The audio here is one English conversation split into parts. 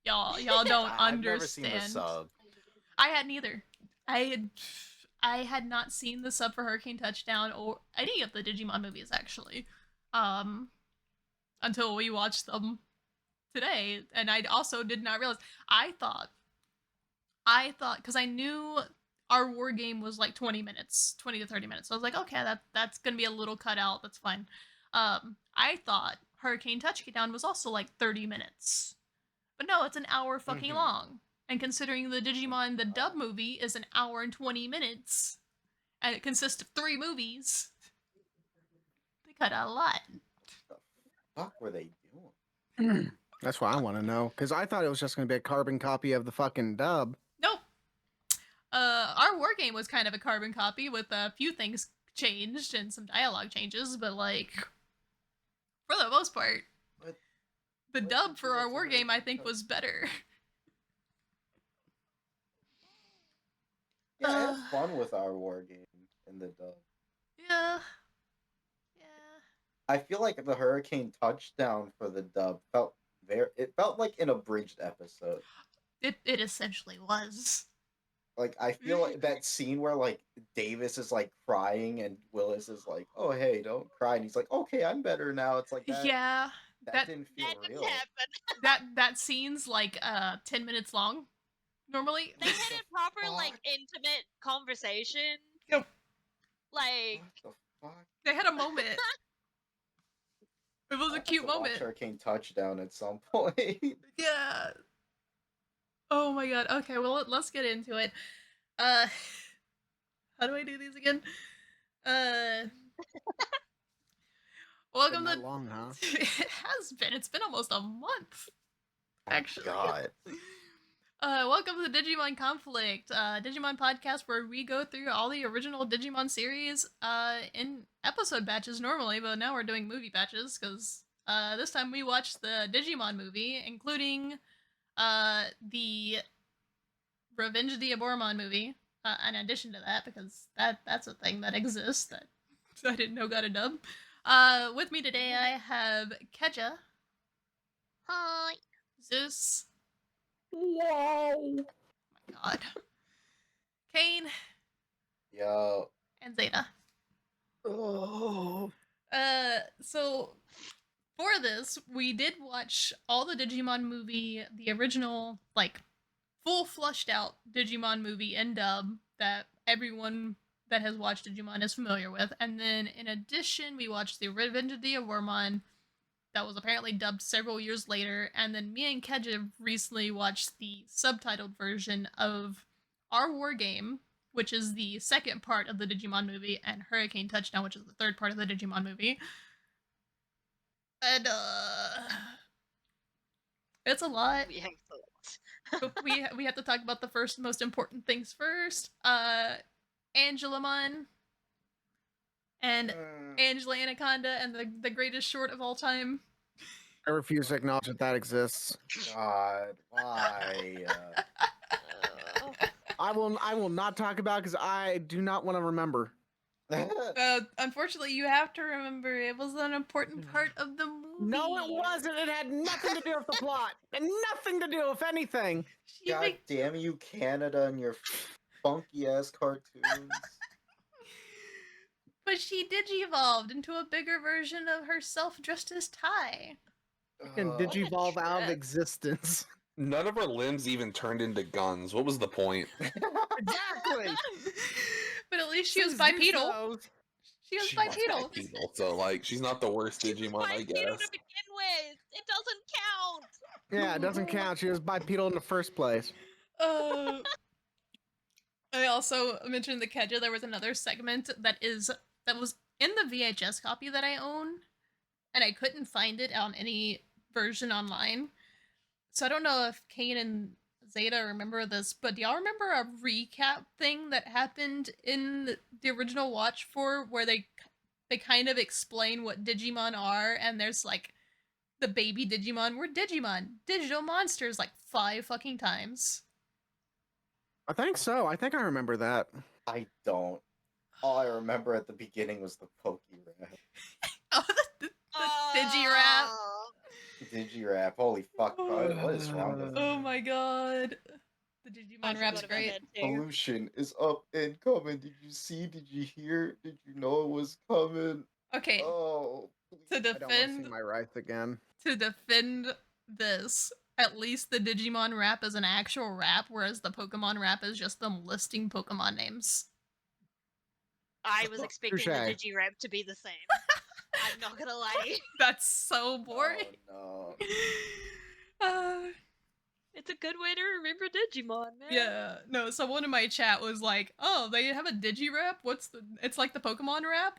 Y'all don't I've never seen the understand. sub. I hadn't either. I had not seen the sub for Hurricane Touchdown or any of the Digimon movies actually, um, until we watched them today, and I also did not realize. I thought because I knew our war game was like 20 minutes, 20 to 30 minutes. So I was like, okay, that's gonna be a little cut out. That's fine. I thought Hurricane Touchdown was also like 30 minutes, but no, it's an hour fucking long. And considering the Digimon the dub movie is an hour and 20 minutes, and it consists of 3 movies, they cut out a lot. What the fuck were they doing? That's what I want to know, because I thought it was just going to be a carbon copy of the fucking dub. Nope. Our war game was kind of a carbon copy with a few things changed and some dialogue changes, but like for the most part, the dub for our war game I think was better. Yeah, I had fun with our war game in the dub. Yeah. I feel like the Hurricane Touchdown for the dub felt like an abridged episode. It essentially was. Like, I feel like that scene where, like, Davis is, like, crying and Willis is like, oh, hey, don't cry. And he's like, okay, I'm better now. It's like that. Yeah. That didn't feel real. That scene's, like, 10 minutes long, normally. They had a proper, like, intimate conversation. Yep. Like... What the fuck? They had a moment. It was a cute moment. Watch Hurricane Touchdown at some point. Yeah. Oh my god. Okay, well, let's get into it. How do I do these again? Welcome to... long, huh? It has been. It's been almost a month. Actually. God. Welcome to the Digimon Conflict, Digimon podcast where we go through all the original Digimon series in episode batches normally, but now we're doing movie batches because this time we watched the Digimon movie, including the Revenge of Diaboromon movie, in addition to that, because that's a thing that exists that I didn't know got a dub. With me today I have Keja. Hi. Zeus. Whoa! Oh my god. Kain. Yo. And Zeta. Oh. So for this, we did watch all the Digimon movie, the original, like, full flushed out Digimon movie and dub that everyone that has watched Digimon is familiar with. And then in addition, we watched the Revenge of Diaboromon that was apparently dubbed several years later. And then me and Keja recently watched the subtitled version of our war game, which is the second part of the Digimon movie, and Hurricane Touchdown, which is the third part of the Digimon movie. And, it's a lot. But we have to talk about the first most important things first. Angelamon and Angela Anaconda and the greatest short of all time. I refuse to acknowledge that exists. God, why? I will not talk about it because I do not want to remember. Unfortunately, you have to remember it was an important part of the movie. No, it wasn't. It had nothing to do with the plot. And nothing to do with anything. God damn you, Canada, and your funky ass cartoons. But she digivolved into a bigger version of herself dressed as Tai. And digivolve out of existence. None of her limbs even turned into guns. What was the point? Exactly. But at least she was bipedal. She was bipedal. So, like, she's not the worst Digimon, I guess. Bipedal to begin with. It doesn't count. Yeah, it doesn't count. She was bipedal in the first place. I also mentioned the Keja. There was another segment that was in the VHS copy that I own, and I couldn't find it on any version online. So I don't know if Kain and Zeta remember this, but do y'all remember a recap thing that happened in the original Watch For, where they kind of explain what Digimon are, and there's like the baby Digimon were Digimon, digital monsters, like 5 fucking times. I think so. I think I remember that. I don't. All I remember at the beginning was the Poke Rap. Oh, the Digirap. Digirap. Holy fuck, bud. What is wrong with Oh you? my god. The I Digimon rap's forgot about great. that too. Pollution is up and coming. Did you see? Did you hear? Did you know it was coming? Okay, Oh, to I don't want to see defend my rights again. this, at least the Digimon rap is an actual rap, whereas the Pokemon rap is just them listing Pokemon names. I was expecting the Touche. Digirep to be the same. I'm not gonna lie. That's so boring. Oh Uh, It's a good way to remember Digimon, man. yeah, no, someone in my chat was like, oh, they have a Digi rap? It's like the Pokemon rap?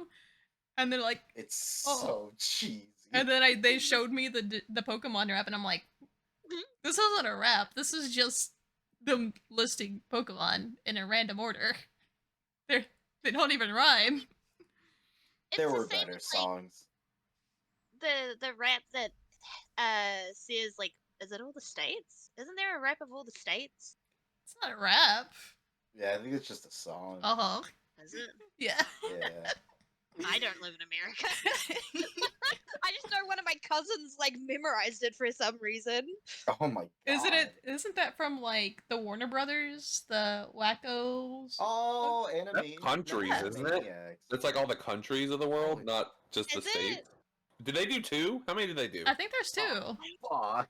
And they're like, it's oh. so cheesy. And then they showed me the Pokemon rap, and I'm like, this isn't a rap. This is just them listing Pokemon in a random order. They don't even rhyme. It's There the were same better as, like, songs. the rap that says, like, is it all the states? Isn't there a rap of all the states? It's not a rap. Yeah, I think it's just a song. Uh-huh. Is it? Yeah. Yeah. I don't live in America. I just know one of my cousins like memorized it for some reason. Oh my god. Isn't that from like the Warner Brothers? The Wackos? Oh, That's animation. countries, Yeah. isn't it? Animaniacs. It's like all the countries of the world, not just the Is it? states. Did they do two? How many did they do? I think there's two. Fuck.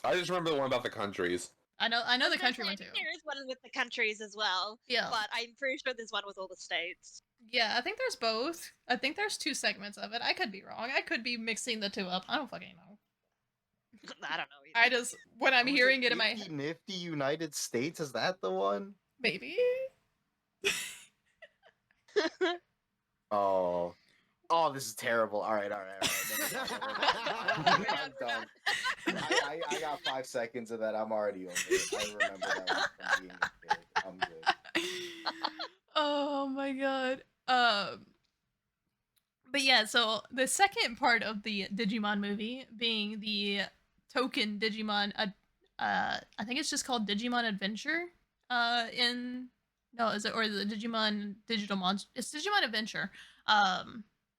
I just remember the one about the countries. I know I the was gonna country say, one I too. think there is one with the countries as well, Yeah. but I'm pretty sure there's one with all the states. Yeah, I think there's both. I think there's two segments of it. I could be wrong. I could be mixing the two up. I don't fucking know. I don't know either. I just when I'm Was hearing it in my Nifty Nifty United States, is that the one? maybe. Oh. Oh, this is terrible. Alright. I'm done. I got 5 seconds of that. I'm already over it. I remember that one from being a kid. I'm good. Oh my god. But yeah, so the second part of the Digimon movie being the token Digimon I think it's just called Digimon Adventure. Is it or the Digimon Digital Monster? It's Digimon Adventure.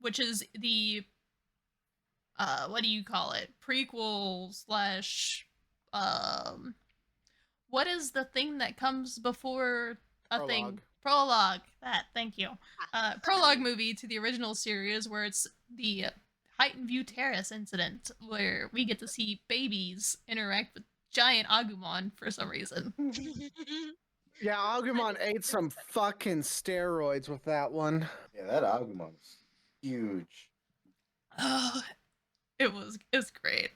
Which is the what do you call it? Prequel slash what is the thing that comes before a thing? Prologue. Thank you. Prologue movie to the original series where it's the Heightened View Terrace incident where we get to see babies interact with giant Agumon for some reason. Yeah, Agumon ate some fucking steroids with that one. Yeah, that Agumon's huge. Oh, it's great.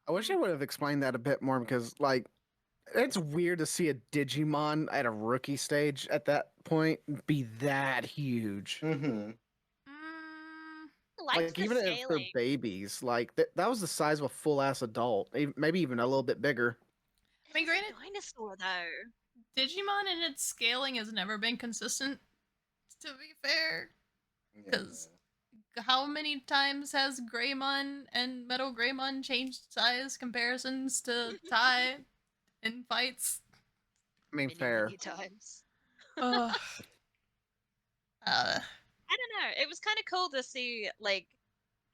I wish I would have explained that a bit more because, like, it's weird to see a Digimon at a rookie stage at that point be that huge. Mm-hmm. Like the even if they're scaling. babies, like that was the size of a full ass adult, maybe even a little bit bigger. I mean, granted, Dinosaur though. Digimon and its scaling has never been consistent, to be fair. Because how many times has Greymon and Metal Greymon changed size comparisons to Tai in fights? I mean, Many, fair. many times. Ugh. I don't know. It was kind of cool to see like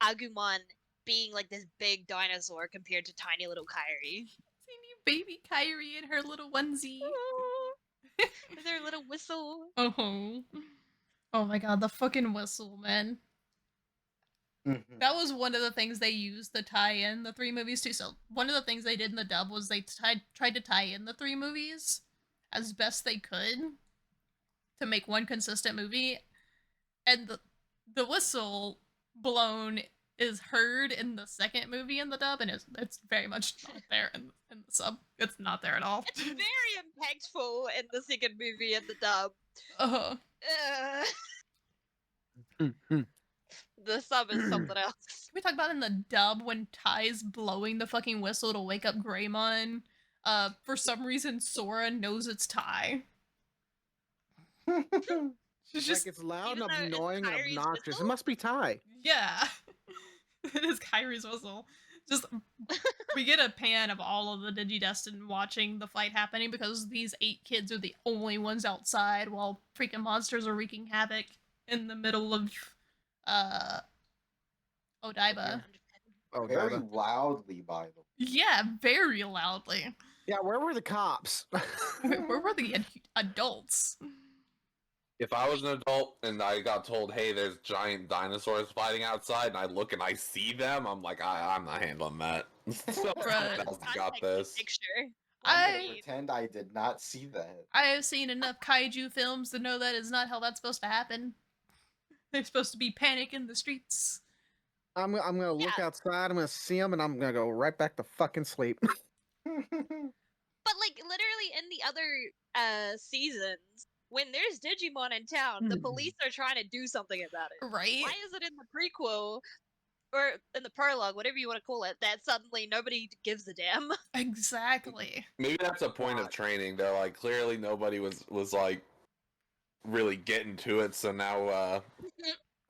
Agumon being like this big dinosaur compared to tiny little Kairi. Teeny baby Kairi in her little onesie. With her little whistle. Oh my god, the fucking whistle, man. Mm-hmm. That was one of the things they used to tie in the three movies too. So one of the things they did in the dub was they tried to tie in the three movies as best they could to make one consistent movie. And the whistle blown is heard in the second movie in the dub, and it's very much not there in the sub. It's not there at all. It's very impactful in the second movie and the dub. The sub is something else. Can we talk about in the dub when Ty's blowing the fucking whistle to wake up Greymon? For some reason Sora knows it's Ty. She's just Like, it's loud Even and though it's annoying and Kairi's obnoxious. whistle? It must be Ty. yeah. It is Kairi's whistle. Just we get a pan of all of the Digidestin watching the fight happening because these 8 kids are the only ones outside while freaking monsters are wreaking havoc in the middle of Odaiba. Oh, Very Dada. loudly, by the way. Yeah, very loudly. Yeah, where were the cops? Where were the adults? If I was an adult and I got told, "Hey, there's giant dinosaurs fighting outside," and I look and I see them, I'm like, I'm not handling that. Someone Right. else I'm got taking a this. picture. I'm I gonna pretend I did not see that. I have seen enough kaiju films to know that is not how that's supposed to happen. They're supposed to be panic in the streets. I'm gonna look outside. I'm gonna see them, and I'm gonna go right back to fucking sleep. But like literally in the other seasons, when there's Digimon in town, the police are trying to do something about it. Right? Why is it in the prequel or in the prologue, whatever you want to call it, that suddenly nobody gives a damn? Exactly. Maybe that's a point of training. They're like, clearly nobody was like really getting to it, so now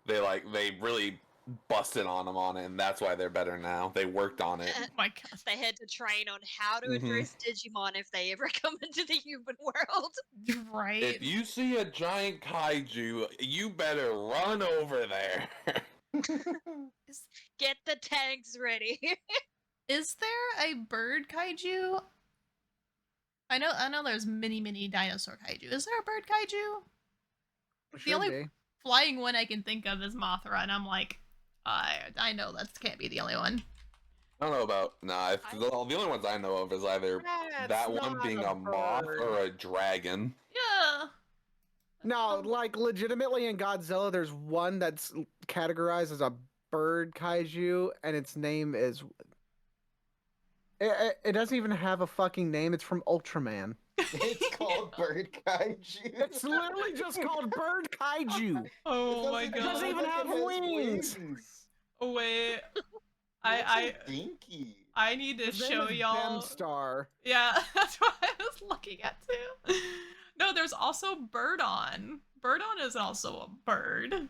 they really busted on them on it, and that's why they're better now. They worked on it. Oh my god. They had to train on how to Mhm. address Digimon if they ever come into the human world. Right? If you see a giant kaiju, you better run over there. Get the tanks ready. Is there a bird kaiju? I know there's many dinosaur kaiju. Is there a bird kaiju? Should only- be. Flying one I can think of is Mothra, and I'm like, I know that can't be the only one. I don't know about the only ones I know of is either that That's one not being a moth bird. or a dragon. Yeah. No, like legitimately in Godzilla, there's one that's categorized as a bird kaiju, and its name is. It doesn't even have a fucking name. It's from Ultraman. It's called Bird Kaiju. It's literally just called Bird Kaiju. Oh my It doesn't god. even have wings. Oh, wait. I dinky. I need to His name show is y'all. Gemstar. Yeah, that's what I was looking at too. No, there's also Birdon. Birdon is also a bird.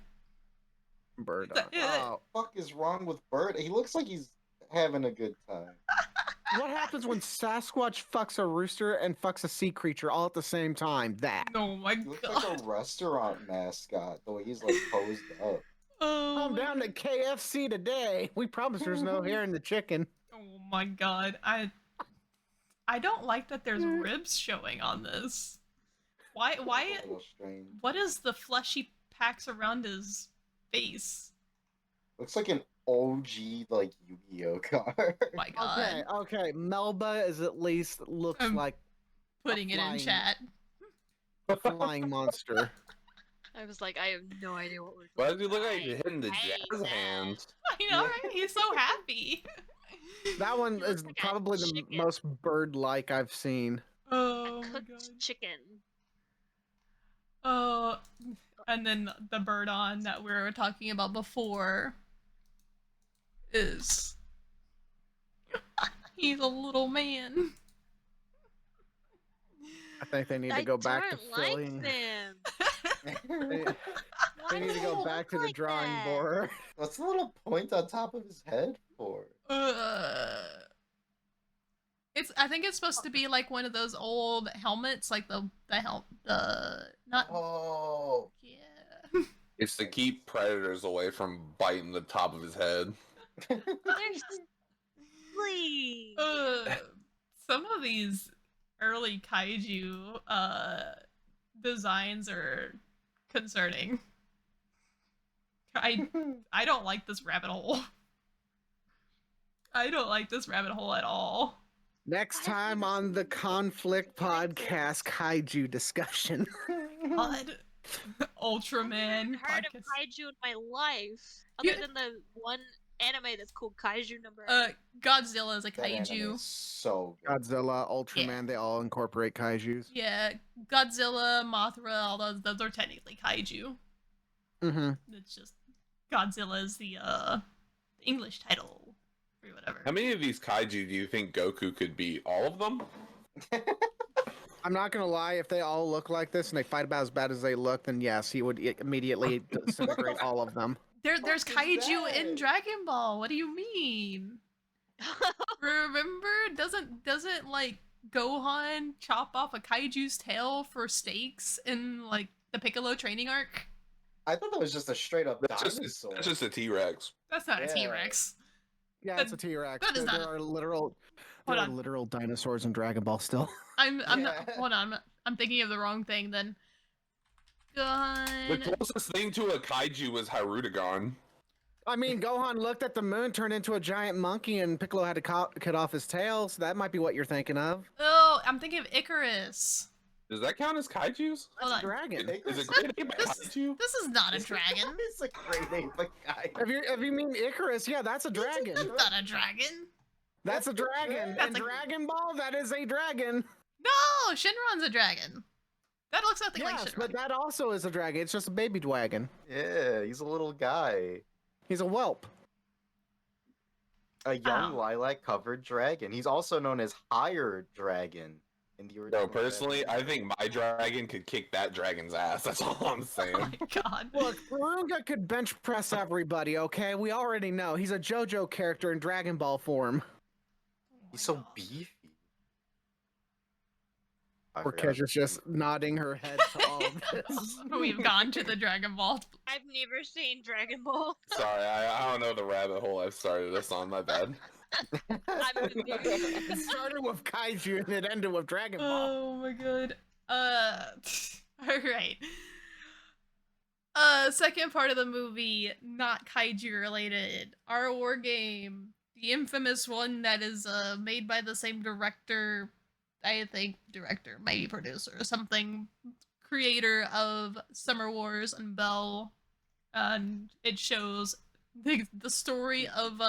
Bird. What the fuck is wrong with Bird? He looks like he's having a good time. What happens when Sasquatch fucks a rooster and fucks a sea creature all at the same time? That. Oh my He looks god. like a restaurant mascot, the way he's like posed up. Oh I'm my down to god. KFC today. We promise there's no hair in the chicken. Oh my god. I don't like that there's ribs showing on this. Why It's a little strange. what is the fleshy packs around his face? Looks like an OG like Yu-Gi-Oh card. Oh my god. Okay. Melba is at least looks I'm like Putting it in flying- chat. a flying monster. I was like, I have no idea what we're Why doing. does he look like he's hitting the hate jazz that. hands? I know, right? He's so happy. That one He looks is like a probably the chicken. most bird-like I've seen. Oh my Cooked god. chicken. Oh, and then the bird on that we were talking about before is he's a little man. I think they need I to go back to don't like filling. them. They need to go back to the drawing board. What's the little point on top of his head for? I think it's supposed to be like one of those old helmets, like the not Oh, yeah. It's to keep predators away from biting the top of his head. They're silly. Some of these early kaiju designs are concerning. I don't like this rabbit hole. I don't like this rabbit hole at all. Next time on the Conflict Podcast Kaiju discussion. God. Ultraman I've heard of podcast. kaiju in my life, other Yeah. than the one anime that's called Kaiju number. Godzilla is a that anime kaiju. is so good. Godzilla, Ultraman, they all incorporate kaijus. Yeah, Godzilla, Mothra, all those are technically kaiju. Mm-hmm. It's just Godzilla is the English title or whatever. How many of these kaiju do you think Goku could beat? All of them? I'm not gonna lie, if they all look like this and they fight about as bad as they look, then yes, he would immediately disintegrate all of them. There's fuck is kaiju in that? Dragon Ball. What do you mean? Remember? Doesn't like Gohan chop off a kaiju's tail for steaks in like the Piccolo training arc? I thought that was just a straight up That's dinosaur. just a T-Rex. That's not a Yeah. T-Rex. Yeah, it's a T-Rex. that is There not- are literal, Hold there are on. literal dinosaurs in Dragon Ball still. I'm not. Yeah. Hold on. I'm thinking of the wrong thing. Then. The Gun. closest thing to a kaiju was Hyrudegarn. I mean, Gohan looked at the moon, turned into a giant monkey, and Piccolo had to cut off his tail. So that might be what you're thinking of. Oh, I'm thinking of Icarus. Does that count as kaijus? Hold That's a on. dragon. Is it great ape a This kaiju? This is not a dragon. It's a great name, but guy. If you mean Icarus, yeah, that's a dragon. Not a dragon. That's a dragon. That's In a- Dragon Ball, that is a dragon. No, Shinron's a dragon. That looks nothing like Yes, Shinron. but that also is a dragon. It's just a baby dragon. Yeah, he's a little guy. He's a whelp. A young Ow. lilac-covered dragon. He's also known as Higher Dragon in the original. No, personally, I think my dragon could kick that dragon's ass. That's all I'm Oh saying. my god. Look, Purunga could bench press everybody, okay? We already know. He's a JoJo character in Dragon Ball form. He's so beefy. I Or forgot. Keja's just nodding her head to all of this. We've gone to the Dragon Ball. I've never seen Dragon Ball. Sorry, I don't know the rabbit hole I've started us on. My bad. I'm confused. It started with Kaiju and it ended with Dragon Ball. Oh my god. Alright. Second part of the movie, not kaiju related. Our war game. The infamous one that is made by the same director, I think director, maybe producer or something. Creator of Summer Wars and Bell. And it shows the story of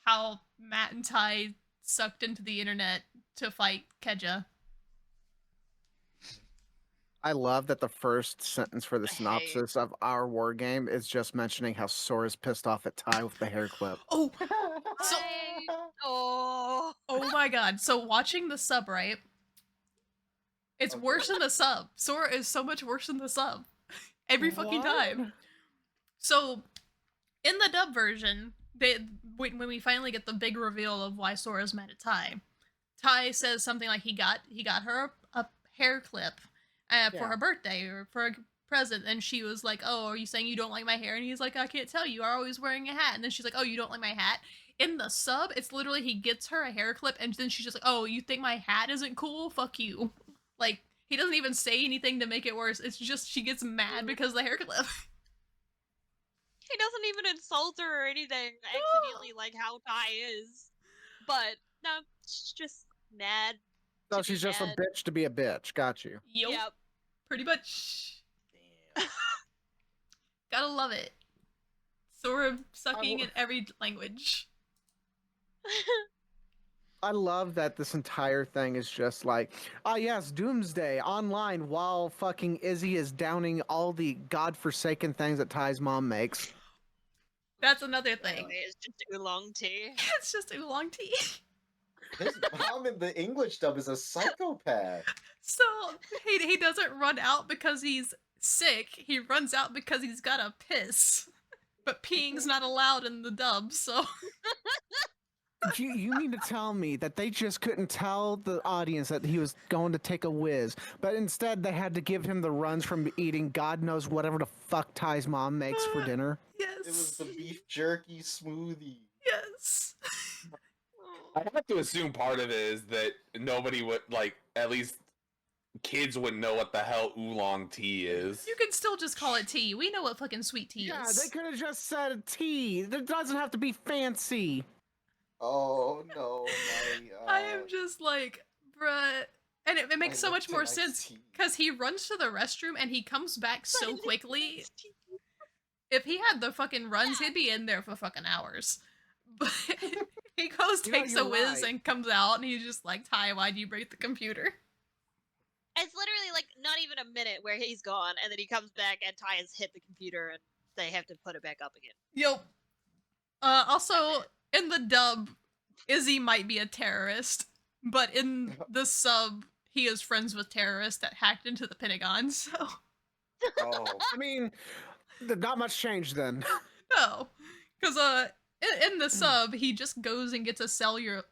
how Matt and Ty sucked into the internet to fight Keja. I love that the first sentence for the Hey. synopsis of our war game is just mentioning how Sora's pissed off at Ty with the hair clip. Oh, So- Oh. oh my god. So watching the sub, right? It's Okay. worse than the sub. Sora is so much worse than the sub. Every fucking What? time. So, in the dub version, when we finally get the big reveal of why Sora's mad at Ty says something like he got her a hair clip for Yeah. her birthday or for a present, and she was like, "Oh, are you saying you don't like my hair?" And he's like, "I can't tell. You are always wearing a hat." And then she's like, "Oh, you don't like my hat?" In the sub, it's literally he gets her a hair clip, and then she's just like, "Oh, you think my hat isn't cool? Fuck you." Like, he doesn't even say anything to make it worse. It's just she gets mad because of the hair clip. He doesn't even insult her or anything accidentally like how Ty is. But no, she's just mad. No, to be she's just mad. a bitch to be a bitch. Got you. Yo, Yep. pretty much. Damn. Gotta love it. Sora sucking w- in every language. I love that this entire thing is just like, ah, yes, Doomsday online while fucking Izzy is downing all the godforsaken things that Ty's mom makes. That's another thing. Anyway, it's just oolong tea. It's just oolong tea. His mom in the English dub is a psychopath. So he doesn't run out because he's sick. He runs out because he's gotta piss. But peeing's not allowed in the dub, so You mean to tell me that they just couldn't tell the audience that he was going to take a whiz, but instead they had to give him the runs from eating God knows whatever the fuck Ty's mom makes for dinner? yes. It was the beef jerky smoothie. Yes. I have to assume part of it is that nobody would, like, at least kids wouldn't know what the hell oolong tea is. You can still just call it tea. We know what fucking sweet tea Yeah, is. they could have just said tea. It doesn't have to be fancy. Oh no, my. I am just like, bruh. And it makes so much more Lipton sense iced tea. because he runs to the restroom and he comes back so quickly. If he had the fucking runs, he'd be in there for fucking hours. But he goes, You know, takes a you're whiz, right. and comes out, and he's just like, Ty, why'd you break the computer? It's literally like not even a minute where he's gone, and then he comes back and Ty has hit the computer, and they have to put it back up again. Yo. Also, in the dub, Izzy might be a terrorist, but in the sub, he is friends with terrorists that hacked into the Pentagon, so Oh, I mean, not much changed then. no. Because, in the sub, he just goes and gets a cellular,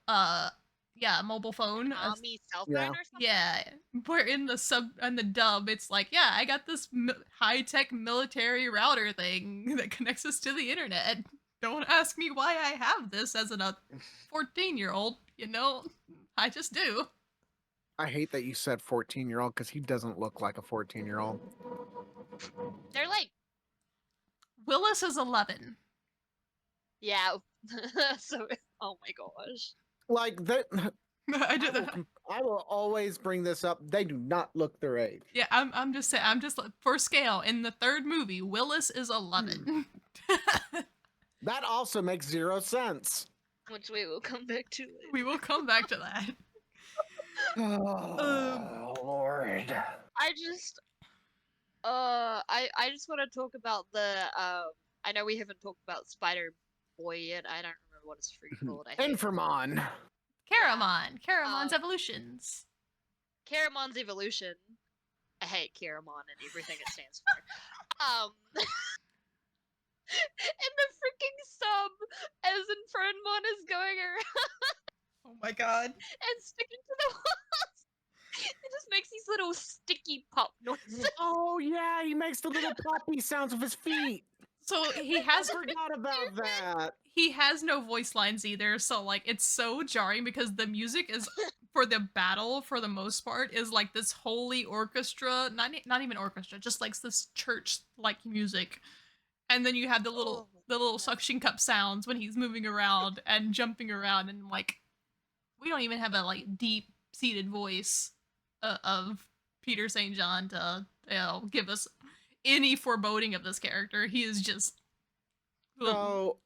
mobile phone. Tommy cell phone Yeah. or something? Yeah, where in the dub, it's like, yeah, I got this high-tech military router thing that connects us to the internet. Don't ask me why I have this as a 14-year-old. You know, I just do. I hate that you said 14-year-old because he doesn't look like a 14-year-old. They're like, Willis is 11. yeah. So, oh my gosh. Like that. I do. I will always bring this up. They do not look their age. Yeah, I'm just saying. I'm just for scale. In the third movie, Willis is 11. That also makes 0 sense. Which we will come back to later. We will come back to that. Oh, Lord. I just want to talk about the I know we haven't talked about Spider Boy yet. I don't remember what it's freaking called. I hate it. Inframon. Caramon's evolutions. Caramon's evolution. I hate Caramon and everything it stands for. And the freaking sub as Infernmon is going around Oh my god. and sticking to the walls. It just makes these little sticky pop noises. Oh, yeah, he makes the little poppy sounds with his feet. So he I has forgot about that. he has no voice lines either, so like it's so jarring because the music is for the battle for the most part is like this holy orchestra, not even orchestra, just like this church like music. And then you have the little suction cup sounds when he's moving around and jumping around, and like we don't even have a like deep seated voice of Peter St. John to give us any foreboding of this character. He is just So,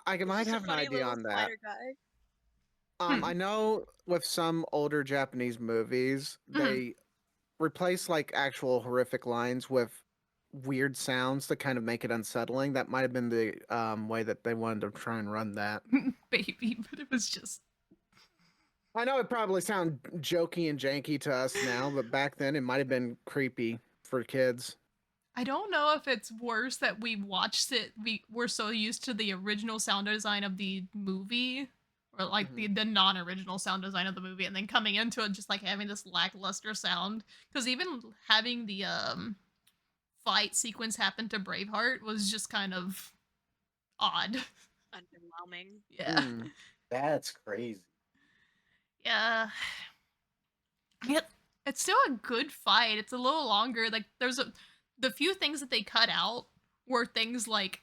I might Just a have an funny idea little on that. spider guy. I know with some older Japanese movies, they replace like actual horrific lines with weird sounds to kind of make it unsettling. That might have been the way that they wanted to try and run that. baby, but it was just I know it probably sounds jokey and janky to us now, but back then it might have been creepy for kids. I don't know if it's worse that we watched it. We're so used to the original sound design of the movie, or like the non-original sound design of the movie, and then coming into it just like having this lackluster sound. Because even having the fight sequence happen to Braveheart was just kind of odd. Underwhelming. Yeah, That's crazy. yeah. It's still a good fight. It's a little longer. Like the few things that they cut out were things like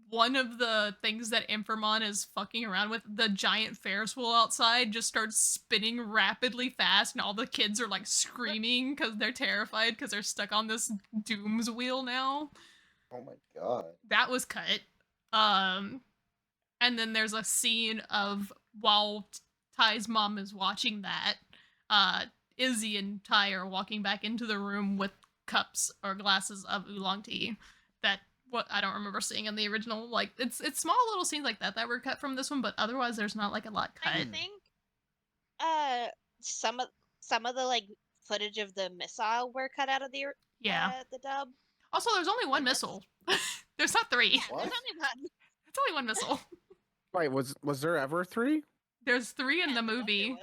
one of the things that Inframon is fucking around with, the giant Ferris wheel outside just starts spinning rapidly fast, and all the kids are like screaming because they're terrified because they're stuck on this Doom's wheel now. Oh my god. That was cut. And then there's a scene of while Ty's mom is watching that, Izzy and Ty are walking back into the room with cups or glasses of oolong tea that what I don't remember seeing in the original. Like it's small little scenes like that were cut from this one, but otherwise there's not like a lot cut. I think some of the like footage of the missile were cut out of the dub. Also, there's only one missile. There's not 3. Yeah, What? there's only one. It's only one missile. Wait, was there ever 3? There's 3 in Yeah, the there movie. was.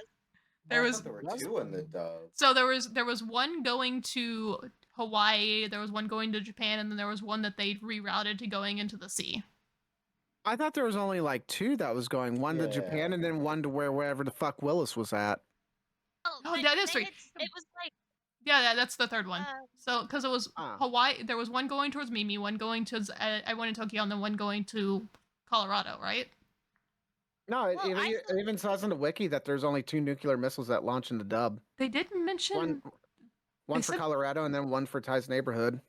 There I was thought there were 2 in the dub. So there was one going to Hawaii, there was one going to Japan, and then there was one that they rerouted to going into the sea. I thought there was only like 2 that was going. One to Yeah. Japan and then one to wherever the fuck Willis was at. Oh, but that is then 3. It was like Yeah, that's the third one. So, because it was Ah. Hawaii, there was one going towards Mimi, one going to I went in Tokyo, and then one going to Colorado, right? No, Well, it even says in the wiki that there's only 2 nuclear missiles that launch in the dub. They didn't mention. One They for said- Colorado and then one for Ty's neighborhood.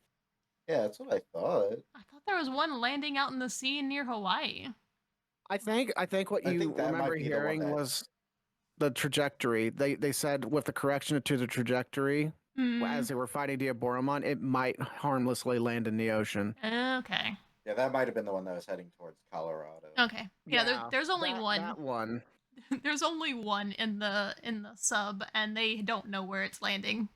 Yeah, that's what I thought. I thought there was one landing out in the sea near Hawaii. I think what I you think that might remember be the one hearing that- was the trajectory. They said with the correction to the trajectory as they were fighting Diaboromon, it might harmlessly land in the ocean. Okay. Yeah, that might have been the one that was heading towards Colorado. Okay. Yeah, there's only one. That one. There's only one in the sub, and they don't know where it's landing.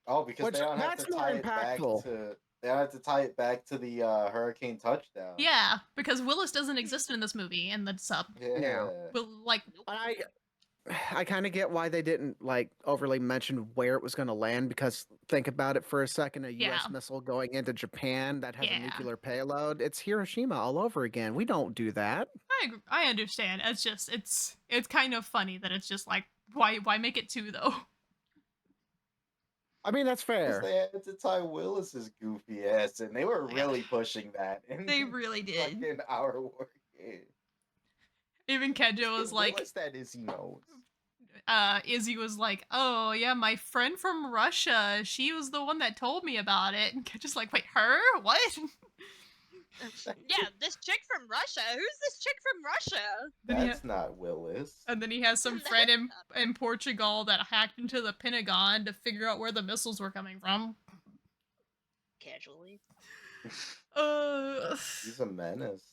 Oh, because Which- they don't have that's to more tie it back impactful. to. They don't have to tie it back to the hurricane touchdown. Yeah, because Willis doesn't exist in this movie in the sub. Yeah. Yeah. Will like And I kind of get why they didn't like overly mention where it was going to land because think about it for a second, a Yeah. US missile going into Japan that has Yeah. a nuclear payload, it's Hiroshima all over again. We don't do that. I understand. It's just it's kind of funny that it's just like why make it 2 though? I mean, that's Because fair. they had to tie Willis's goofy ass, and they were Yeah. really pushing that. In They really did. fucking Our War game. Even Keja Just was give like, Willis that Izzy knows. Izzy was like, "Oh yeah, my friend from Russia. She was the one that told me about it." And Keja's like, "Wait, her? What?" Yeah, this chick from Russia. Who's this chick from Russia? Then he That's not Willis. And then he has some friend in Portugal that hacked into the Pentagon to figure out where the missiles were coming from. Casually. He's a menace.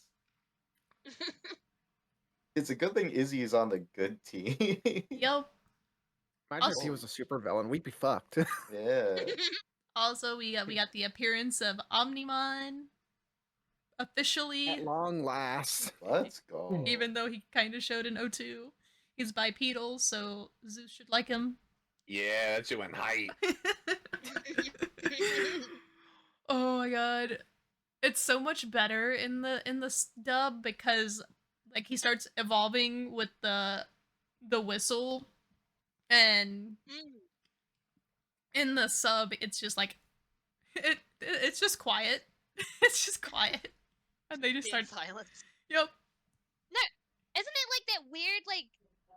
It's a good thing Izzy is on the good team. Yep. Imagine if Also- he was a supervillain, we'd be fucked. Yeah. Also, we got the appearance of Omnimon officially, At long last. Let's go. even though he kind of showed in O2. He's bipedal, so Zeus should like him. Yeah, that shit went height. Oh my god, it's so much better in the dub because like he starts evolving with the whistle, and in the sub it's just like it's just quiet. It's just quiet, and they just Dead start. silence. Yep. Isn't it like that weird, like,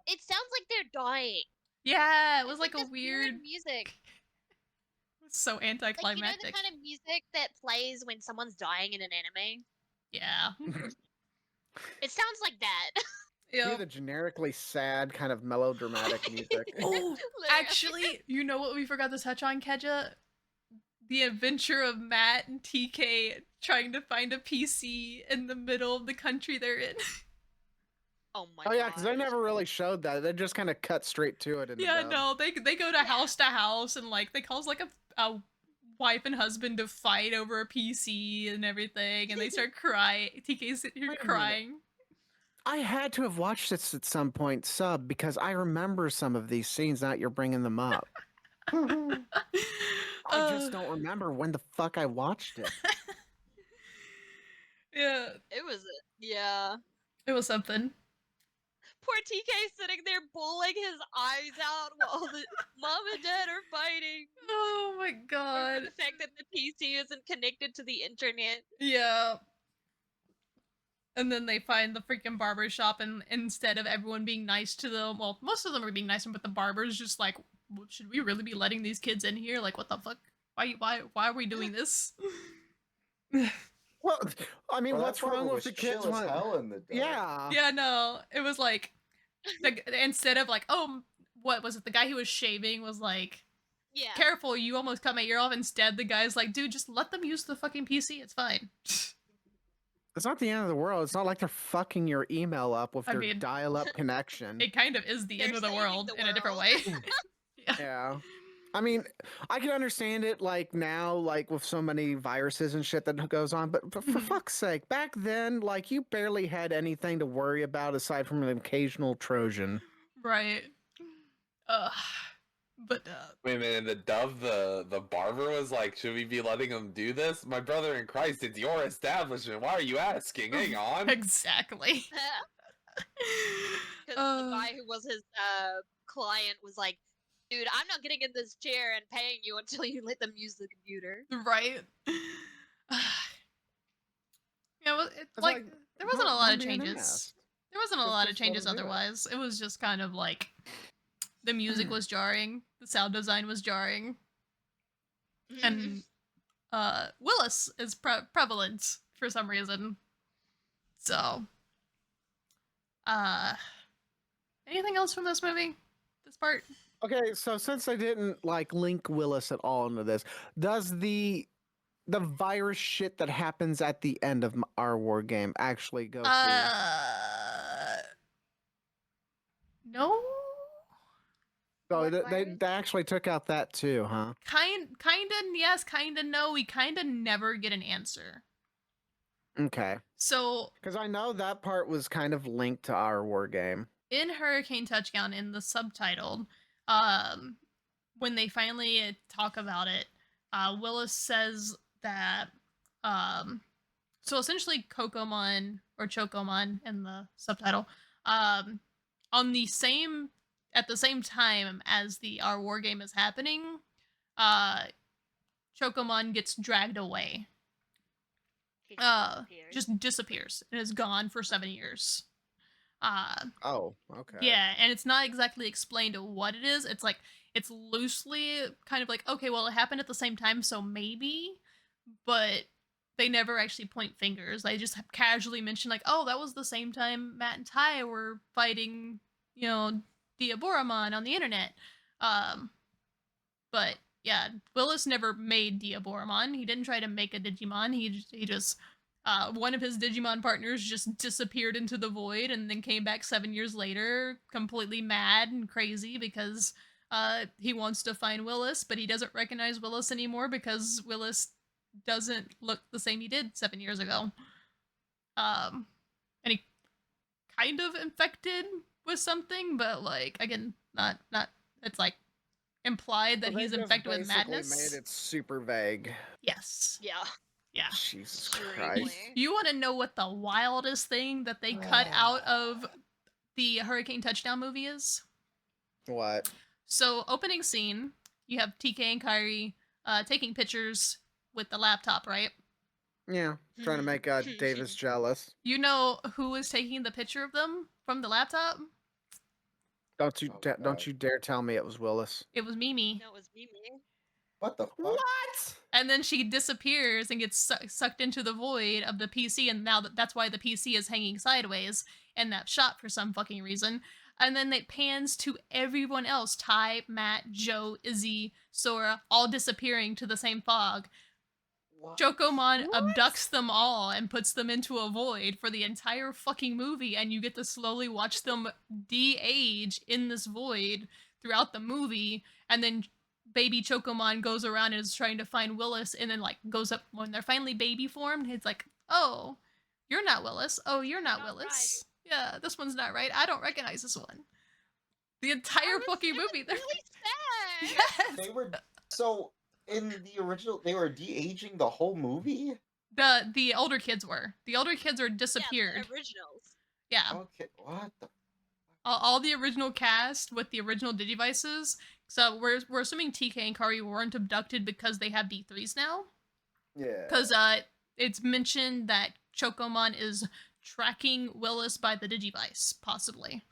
it sounds like they're dying. Yeah, it was It's like a this weird. music. So Like, you know anticlimactic. the kind of music that plays when someone's dying in an anime? Yeah. It sounds like that. Do Yep. the generically sad kind of melodramatic music. Oh, Literally. actually, you know what we forgot to touch on, Keja? The adventure of Matt and TK trying to find a PC in the middle of the country they're in. Oh my Oh yeah, because they gosh. never really showed that. They just kind of cut straight to it. In Yeah, the dub. no, they go to house and like they cause like a wife and husband to fight over a PC and everything, and they start crying. TK's sitting here Wait a minute. crying. I had to have watched this at some point sub because I remember some of these scenes. Now you're bringing them up. I just don't remember when the fuck I watched it. Yeah, Yeah. it was something. Poor TK sitting there bawling his eyes out while the mom and dad are fighting. Oh my Over god. the fact that the PC isn't connected to the internet. Yeah. And then they find the freaking barber shop, and instead of everyone being nice to them, well, most of them are being nice, but the barber's just like, should we really be letting these kids in here? Like, what the fuck? Why are we doing this? Well, I mean, Well, what's that barber wrong with was the kids? chill as hell in the dub. Yeah. Yeah, no, it was like, instead of like, oh, what was it? The guy who was shaving was like, Yeah. careful, you almost cut my ear off. Instead, the guy's like, dude, just let them use the fucking PC. It's fine. It's not the end of the world. It's not like they're fucking your email up with I their mean, dial-up connection. It kind of is the They're end of the saving world the in a different world. way. Yeah. Yeah. I mean, I can understand it like now, like with so many viruses and shit that goes on, but for fuck's sake, back then, like you barely had anything to worry about aside from an occasional Trojan. Right. But Wait a minute, in the dub, the barber was like, should we be letting him do this? My brother in Christ, it's your establishment. Why are you asking? Hang on. exactly. Because the guy who was his client was like, dude, I'm not getting in this chair and paying you until you let them use the computer. Right. Yeah, well, it's It's like like, there wasn't a don't- lot don't of be an changes. ass. There wasn't a Just- lot of just let changes 'em do it. otherwise. It was just kind of like the music was jarring, the sound design was jarring, and Willis is prevalent for some reason. So, anything else from this movie? This part? Okay, so since I didn't like link Willis at all into this, does the virus shit that happens at the end of our war game actually go through? No. So what they virus? actually took out that too, huh? Kinda yes, kinda no. We kinda never get an answer. Okay, So because I know that part was kind of linked to our war game. in Hurricane Touchdown, in the subtitle, um, when they finally talk about it, Willis says that, so essentially Kokomon or Chokomon in the subtitle, um, on the same at the same time as our war game is happening, uh, Chokomon gets dragged away. He disappeared. Just disappears and is gone for 7 years. Oh, okay. Yeah, and it's not exactly explained what it is. It's like it's loosely kind of like, okay, well, it happened at the same time, so maybe, but they never actually point fingers. They just casually mention like, oh, that was the same time Matt and Ty were fighting, Diaboromon on the internet. But yeah, Willis never made Diaboromon. He didn't try to make a Digimon. He just one of his Digimon partners just disappeared into the void and then came back 7 years later, completely mad and crazy because he wants to find Willis, but he doesn't recognize Willis anymore because Willis doesn't look the same he did 7 years ago. And he kind of infected with something, but like again, not. It's like implied that So he's they just infected with basically madness. made it super vague. Yes. Yeah. Yeah. Jesus Extremely. Christ. You want to know what the wildest thing that they cut out of the Hurricane Touchdown movie is? What? So, opening scene, you have TK and Kyrie taking pictures with the laptop, right? Yeah, trying to make Davis jealous. You know who was taking the picture of them from the laptop? Don't you Oh, don't you dare tell me it was Willis. It was Mimi. No, it was Mimi. What the fuck? What? And then she disappears and gets sucked into the void of the PC, and now that's why the PC is hanging sideways in that shot for some fucking reason. And then it pans to everyone else: Ty, Matt, Joe, Izzy, Sora, all disappearing to the same fog. What? Chokomon abducts them all and puts them into a void for the entire fucking movie, and you get to slowly watch them de-age in this void throughout the movie, and then baby Chokomon goes around and is trying to find Willis, and then like goes up when they're finally baby formed. It's like, oh, you're not Willis. Oh, you're not Willis. Yeah, this one's not right. I don't recognize this one. The entire fucking movie. Really sad. Yes. They were so in the original. They were de-aging the whole movie. The older kids were. The older kids are disappeared. Yeah, the originals. Yeah. Okay, what the? All the original cast with the original Digivices. So we're assuming TK and Kari weren't abducted because they have D3s now. Yeah. Because it's mentioned that Chokomon is tracking Willis by the Digivice, possibly.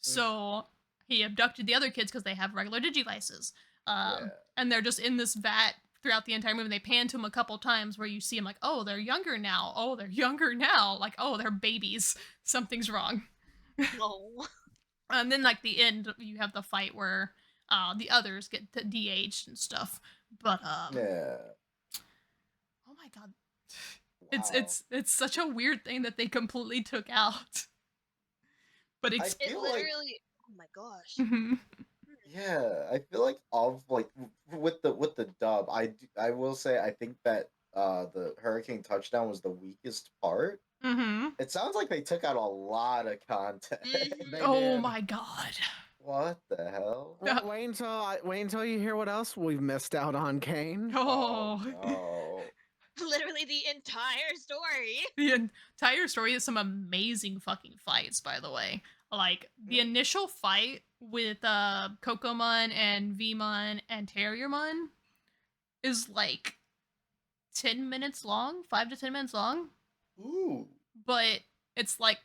So he abducted the other kids because they have regular Digivices. And they're just in this vat throughout the entire movie. They pan to them a couple times where you see them like, oh, they're younger now. Oh, they're younger now. Like, oh, they're babies. Something's wrong. No. And then, like, the end, you have the fight where the others get de-aged and stuff. But, Yeah. oh my god. Wow. It's such a weird thing that they completely took out. But I it's... It feel literally. Oh my gosh. Mhm. Yeah, I feel like with the dub, I will say I think that the Hurricane Touchdown was the weakest part. Mhm. It sounds like they took out a lot of content. They Oh did. my god. What the hell? Wait until you hear what else we've missed out on, Kain. Oh. No. Literally the entire story. The entire story is some amazing fucking fights, by the way. Like, the initial fight with Kokomon and Vmon and Terriermon is like 10 minutes long, 5 to 10 minutes long. Ooh. But it's like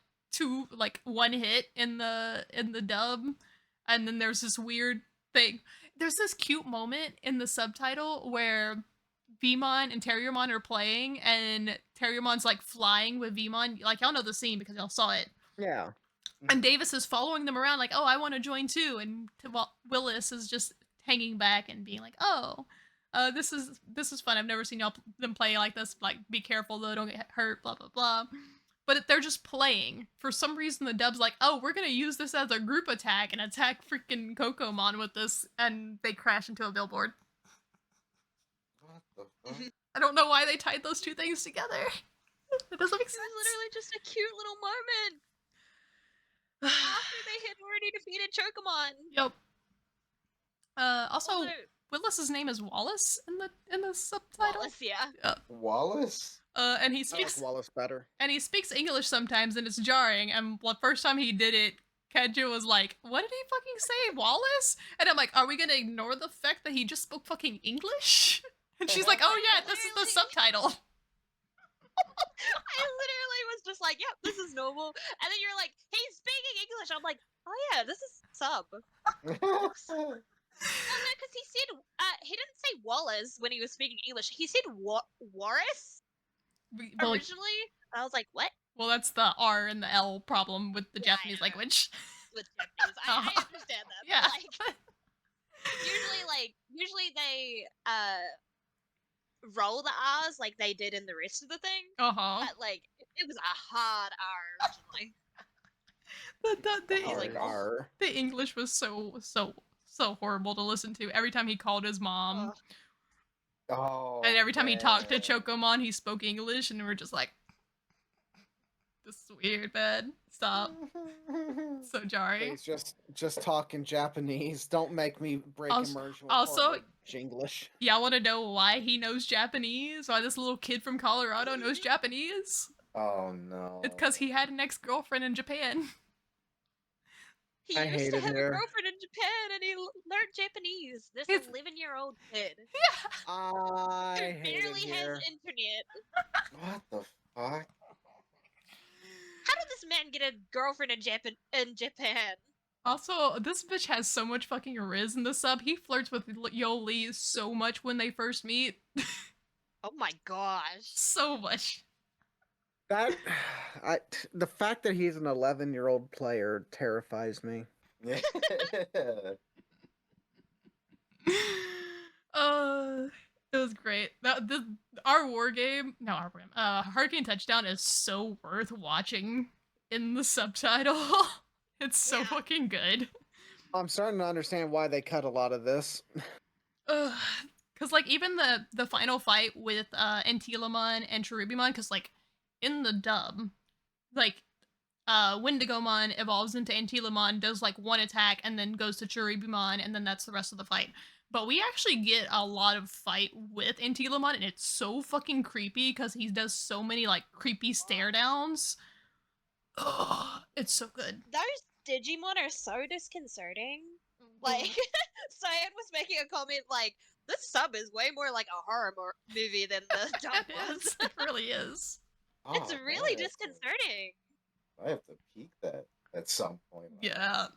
one hit in the dub, and then there's this weird thing. There's this cute moment in the subtitle where Vmon and Terriermon are playing, and Terriermon's like flying with Vmon. Like, y'all know the scene because y'all saw it. Yeah. And Davis is following them around like, oh, I want to join too. And Willis is just hanging back and being like, oh, this is fun. I've never seen them play like this. Like, be careful though, don't get hurt, blah, blah, blah. But they're just playing. For some reason, the dub's like, oh, we're going to use this as a group attack and attack freaking Kokomon with this. And they crash into a billboard. What the fuck? I don't know why they tied those two things together. It doesn't make It sense. was literally just a cute little moment. After they had already defeated Chocomon. Yep. Also, Although- Willis's name is Wallace in the subtitle. Wallace, yeah. Wallace? And he I like speaks Wallace better. and he speaks English sometimes, and it's jarring. And the first time he did it, Keja was like, "What did he fucking say, Wallace?" And I'm like, "Are we gonna ignore the fact that he just spoke fucking English?" And she's like, "Oh yeah, this is the Literally. subtitle." I literally was just like, yep, this is normal. And then you're like, he's speaking English. I'm like, oh yeah, this is sub. Oh no, because he said, he didn't say Wallace when he was speaking English. He said Warris Well, originally. I was like, what? well, that's the R and the L problem with the Yeah, I Japanese know. language. With Japanese. I understand that. Yeah. But usually they roll the R's like they did in the rest of the thing. Uh-huh. But like it was a hard R originally. The English was so horrible to listen to. Every time he called his mom, Oh, and every time he talked to man. Chocomon, he spoke English, and we're just like, "This is weird, man. Stop." So jarring. Please, just talk in Japanese. Don't make me break Also- immersion with also- horrible English. Y'all want to know why he knows Japanese? Why this little kid from Colorado knows Japanese? Oh no. It's because he had an ex-girlfriend in Japan. He I used to hated have her. a girlfriend in Japan and he learned Japanese. This It's- 11-year-old kid Yeah. I who hated barely has her. internet. What the fuck? How did this man get a girlfriend in Japan? Also, this bitch has so much fucking riz in the sub. He flirts with Yoli so much when they first meet. Oh my gosh. So much. That the fact that he's an 11-year-old player terrifies me. Yeah. It was great. Our war game, no, our war game, Hurricane Touchdown is so worth watching in the subtitle. It's so Yeah. fucking good. I'm starting to understand why they cut a lot of this. Cause like even the final fight with Angelamon and Cherubimon, cause like in the dub, like Wendigomon evolves into Angelamon, does like one attack, and then goes to Cherubimon, and then that's the rest of the fight. But we actually get a lot of fight with Angelamon, and it's so fucking creepy because he does so many like creepy stare downs. Ugh, it's so good. Those Digimon are so disconcerting. Like, Cyan was making a comment like, this sub is way more like a horror movie than the dub It was. is. It really is. It's Oh, really man, disconcerting. I have to peek that at some point. Yeah.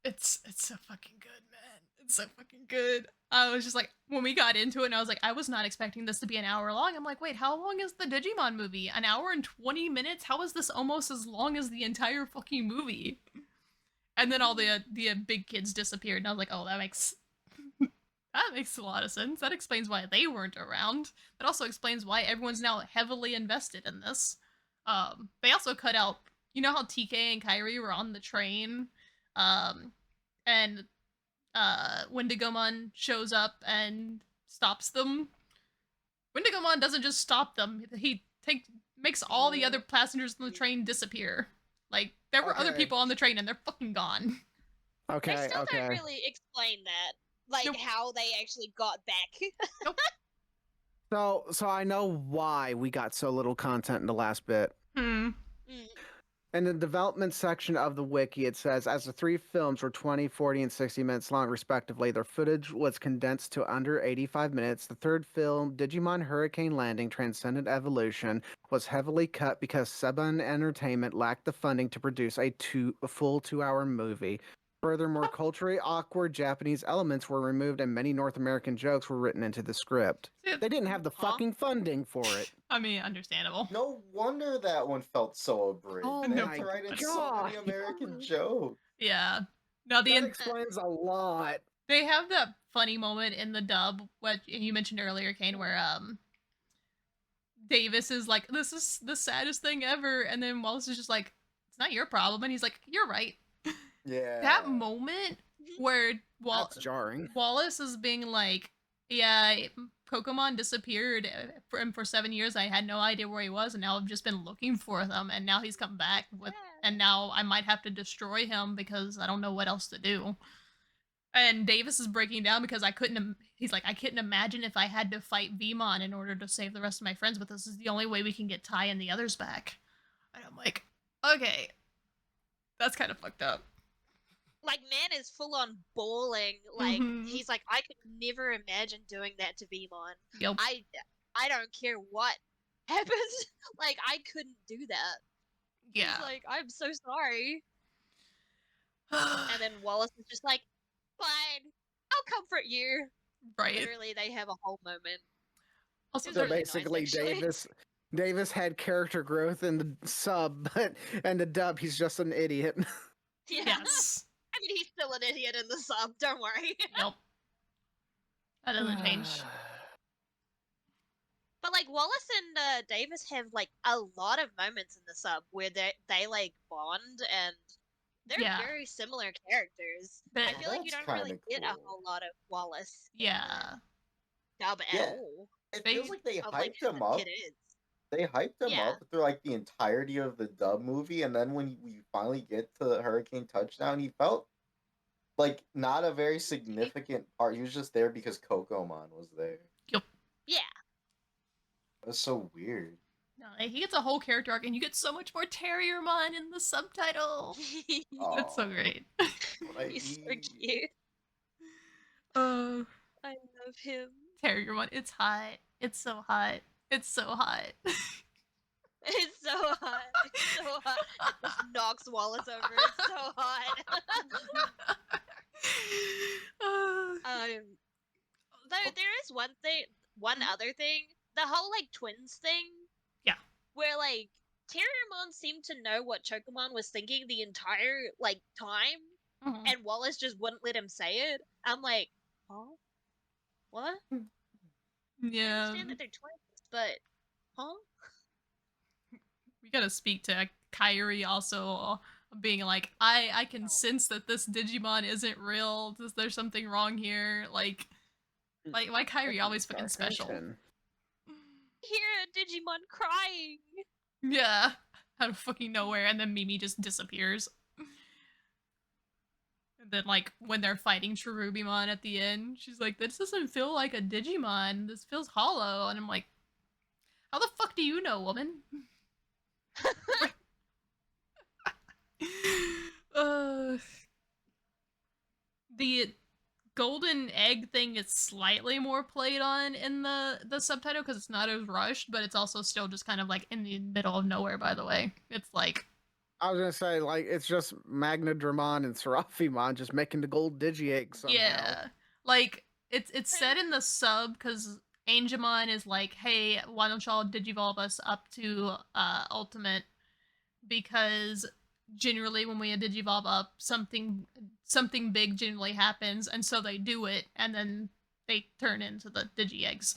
It's so fucking good, man. It's so fucking good. I was just like, when we got into it, and I was like, I was not expecting this to be an hour long. I'm like, wait, how long is the Digimon movie? An hour and 20 minutes? How is this almost as long as the entire fucking movie? And then all the big kids disappeared, and I was like, oh, that makes a lot of sense. That explains why they weren't around. That also explains why everyone's now heavily invested in this. They also cut out, you know how TK and Kairi were on the train, and Wendigomon shows up and stops them. Wendigomon doesn't just stop them; he makes all the other passengers on the train disappear. Like there were other Okay. people on the train, and they're fucking gone. They Okay, still okay. don't really explain that. Like, Nope. how they actually got back. So I know why we got so little content in the last bit. Hmm. In the development section of the wiki, it says, as the three films were 20, 40, and 60 minutes long, respectively, their footage was condensed to under 85 minutes. The third film, Digimon Hurricane Landing Transcendent Evolution, was heavily cut because Saban Entertainment lacked the funding to produce a full 2-hour movie. Furthermore, culturally awkward Japanese elements were removed and many North American jokes were written into the script. They didn't have the Huh? fucking funding for it. I mean, understandable. No wonder that one felt so abridged. Oh They had my to write in so God. many American jokes. Yeah. Now That explains a lot. they have that funny moment in the dub, what you mentioned earlier, Kane, where Davis is like, "This is the saddest thing ever," and then Wallace is just like, "It's not your problem," and he's like, "You're right." Yeah. That moment where That's jarring. Wallace is being like, "Yeah, Kokomon disappeared and for 7 years. I had no idea where he was, and now I've just been looking for him, and now he's come back with, and now I might have to destroy him because I don't know what else to do. And Davis is breaking down because he's like, I couldn't imagine if I had to fight Vmon in order to save the rest of my friends, but this is the only way we can get Ty and the others back. And I'm like, okay, that's kind of fucked up. Like, man is full on bawling. Like, he's like, I could never imagine doing that to Vmon. Yep. I don't care what happens. Like, I couldn't do that. Yeah. He's like, I'm so sorry. And then Wallace is just like, fine, I'll comfort you. Right. Literally, they have a whole moment. Also, So really nice, basically, actually. Davis had character growth in the sub, but and the dub, he's just an idiot. Yeah. yes. I mean, he's still an idiot in the sub, don't worry. Yep. That doesn't change. But like Wallace and Davis have like a lot of moments in the sub where they like bond, and they're Yeah. very similar characters. But I feel like you That's don't really kinda get a cool. whole lot of Wallace in yeah. the dub at Yeah. all. It They- feels like they Of like hyped who him the up. kid is. They hyped him Yeah. up through like the entirety of the dub movie, and then when we finally get to Hurricane Touchdown, he felt like not a very significant part. He was just there because Kokomon was there. Yeah. It was so weird. No, he gets a whole character arc, and you get so much more Terriermon in the subtitle. That's so Aw, great. what I He's so eat. cute. Uh, I love him. Terriermon, it's hot. It's so hot. It's so hot. It's so hot. It's so hot. It just knocks Wallace over. It's so hot. Though there is one other thing, the whole like twins thing. Yeah. Where like Terriermon seemed to know what Chocomon was thinking the entire like time, Mhm. and Wallace just wouldn't let him say it. I'm like, huh? What? I Yeah. understand that they're twins, but huh? We gotta speak to Kyrie also being like, I can sense that this Digimon isn't real. There's something wrong here. Like why Kyrie always fucking special? Hear a Digimon crying. Yeah. Out of fucking nowhere, and then Mimi just disappears. And then like when they're fighting Cherubimon at the end, she's like, this doesn't feel like a Digimon. This feels hollow. And I'm like, how the fuck do you know, woman? The golden egg thing is slightly more played on in the subtitle because it's not as rushed, but it's also still just kind of like in the middle of nowhere, by the way. It's like, I was gonna say, like, it's just Magnadramon and Seraphimon just making the gold digi-egg somehow. yeah, like it's said in the sub because Angelamon is like, hey, why don't y'all digivolve us up to ultimate, because generally when we digivolve up, something big generally happens, and so they do it, and then they turn into the digi eggs,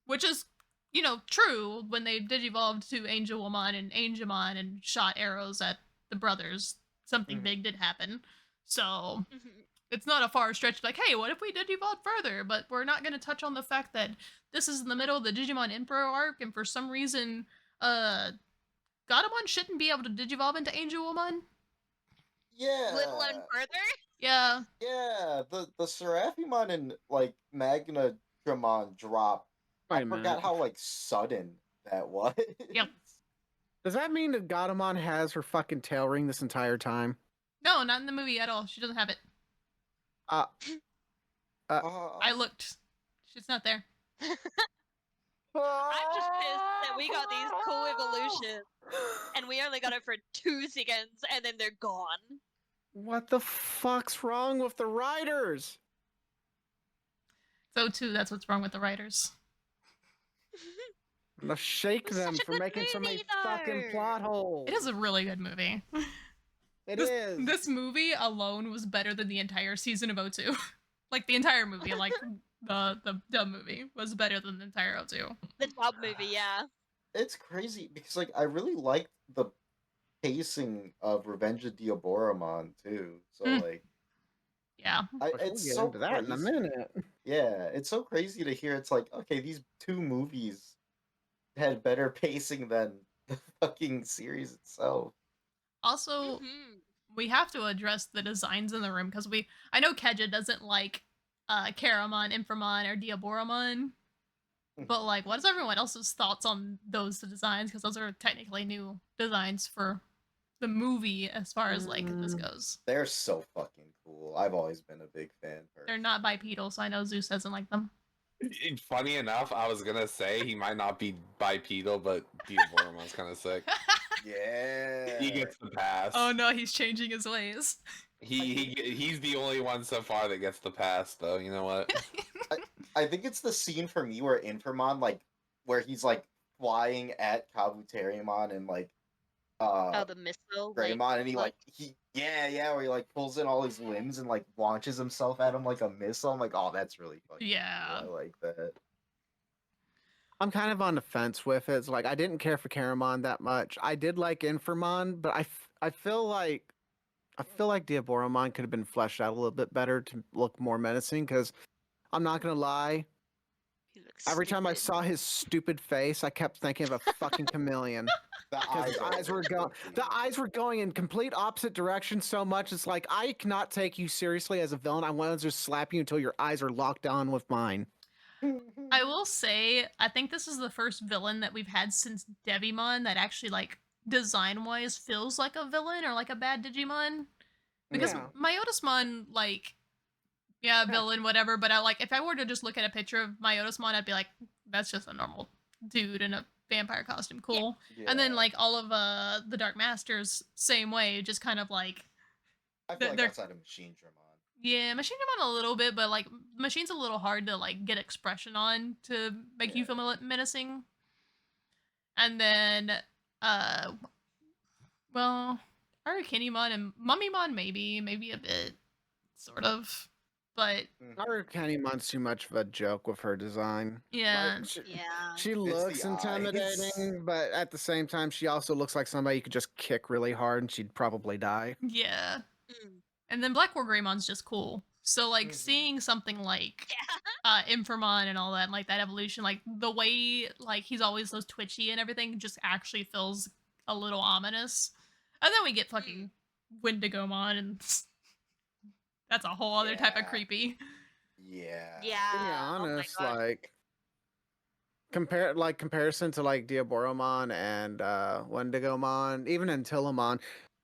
which is, you know, true. When they digivolved to Angelamon and Angemon and shot arrows at the brothers, something big did happen. So it's not a far stretch, like, hey, what if we digivolved further? But we're not going to touch on the fact that this is in the middle of the Digimon Emperor arc, and for some reason, Godamon shouldn't be able to digivolve into Angelamon. Yeah. Let alone further. Yeah. Yeah, the Seraphimon and like Magnadramon drop. Wait I a forgot minute. how like sudden that was. Yep. Does that mean that Godamon has her fucking tail ring this entire time? No, not in the movie at all. She doesn't have it. Uh, I looked. She's not there. I'm just pissed that we got these cool evolutions and we only got it for 2 seconds and then they're gone. What the fuck's wrong with the writers? So too, that's what's wrong with the writers. I'm gonna shake It was them such a for good making so many movie, fucking though. plot holes. It is a really good movie. It is. This movie alone was better than the entire season of O2. Like the entire movie, like the dub movie was better than the entire O2. The dub movie, yeah. It's crazy because like I really liked the pacing of Revenge of Diaboromon too. So like Yeah. I, We'll it's get so into that in a crazy. minute. Yeah, it's so crazy to hear. It's like, okay, these two movies had better pacing than the fucking series itself. Also, Mm-hmm. we have to address the designs in the room because I know Keja doesn't like Caramon, Inframon, or Diaboromon, but like, what is everyone else's thoughts on those designs? Because those are technically new designs for the movie as far as like this goes. They're so fucking cool. I've always been a big fan. They're not bipedal, so I know Zeus doesn't like them. Funny enough, I was gonna say he might not be bipedal, but Diaboromon's kind of sick. Yeah. He gets the pass. Oh no, he's changing his ways. He's the only one so far that gets the pass, though. You know what? I think it's the scene for me where Inframon, like, where he's like flying at Kabuterimon and like Oh, the missile. Greymon, and he like- where he like pulls in all his limbs and like launches himself at him like a missile. I'm like, oh, that's really fucking Yeah. cool. I like that. I'm kind of on the fence with it. It's like I didn't care for Caramon that much. I did like Inframon, but I feel like Diaboromon could have been fleshed out a little bit better to look more menacing. Because I'm not gonna lie, He looks every time I stupid. saw his stupid face, I kept thinking of a fucking chameleon. The Because his are eyes were really going, goofy. the eyes were going in complete opposite directions so much. It's like I cannot take you seriously as a villain. I want to just slap you until your eyes are locked on with mine. I will say, I think this is the first villain that we've had since Devimon that actually, like, design-wise feels like a villain or like a bad Digimon. Because Yeah. Myotismon, like, yeah, villain, whatever, but if I were to just look at a picture of Myotismon, I'd be like, that's just a normal dude in a vampire costume, cool. And then, Yeah. like, all of the Dark Masters, same way, just kind of like, I feel like they're- outside of Machine Dramon. yeah, Machine Dramon a little bit, but like Machine's a little hard to like get expression on to make you feel menacing. And then, well, Arukenimon and Mummymon maybe a bit, sort of, but Arukanimon's too much of a joke with her design. yeah, Like, Yeah. she the looks eyes. intimidating, but at the same time, she also looks like somebody you could just kick really hard and she'd probably die. yeah. Mm. And then Black War Greymon's just cool. So like Mhm. seeing something like Yeah. Inframon and all that, and like that evolution, like the way like he's always so twitchy and everything, just actually feels a little ominous. And then we get fucking Wendigomon, and that's a whole other type of Yeah. creepy. Yeah. To be Yeah. Oh my honest, god. like comparison to like Diaboromon and Wendigomon, even Angelamon,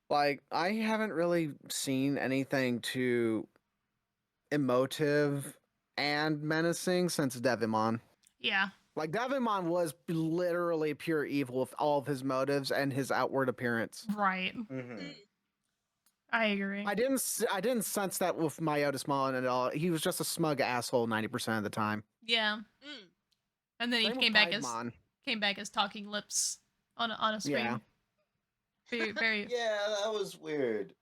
like I haven't really seen anything too emotive and menacing since Devimon. Yeah, Like Devimon was literally pure evil with all of his motives and his outward appearance. right. Mm-hmm. I agree. I didn't sense that with Myotismon at all. He was just a smug asshole 90% of the time. Yeah, Mm. and then he Same with came back as talking lips on a screen. Yeah. Very very. Yeah, that was weird.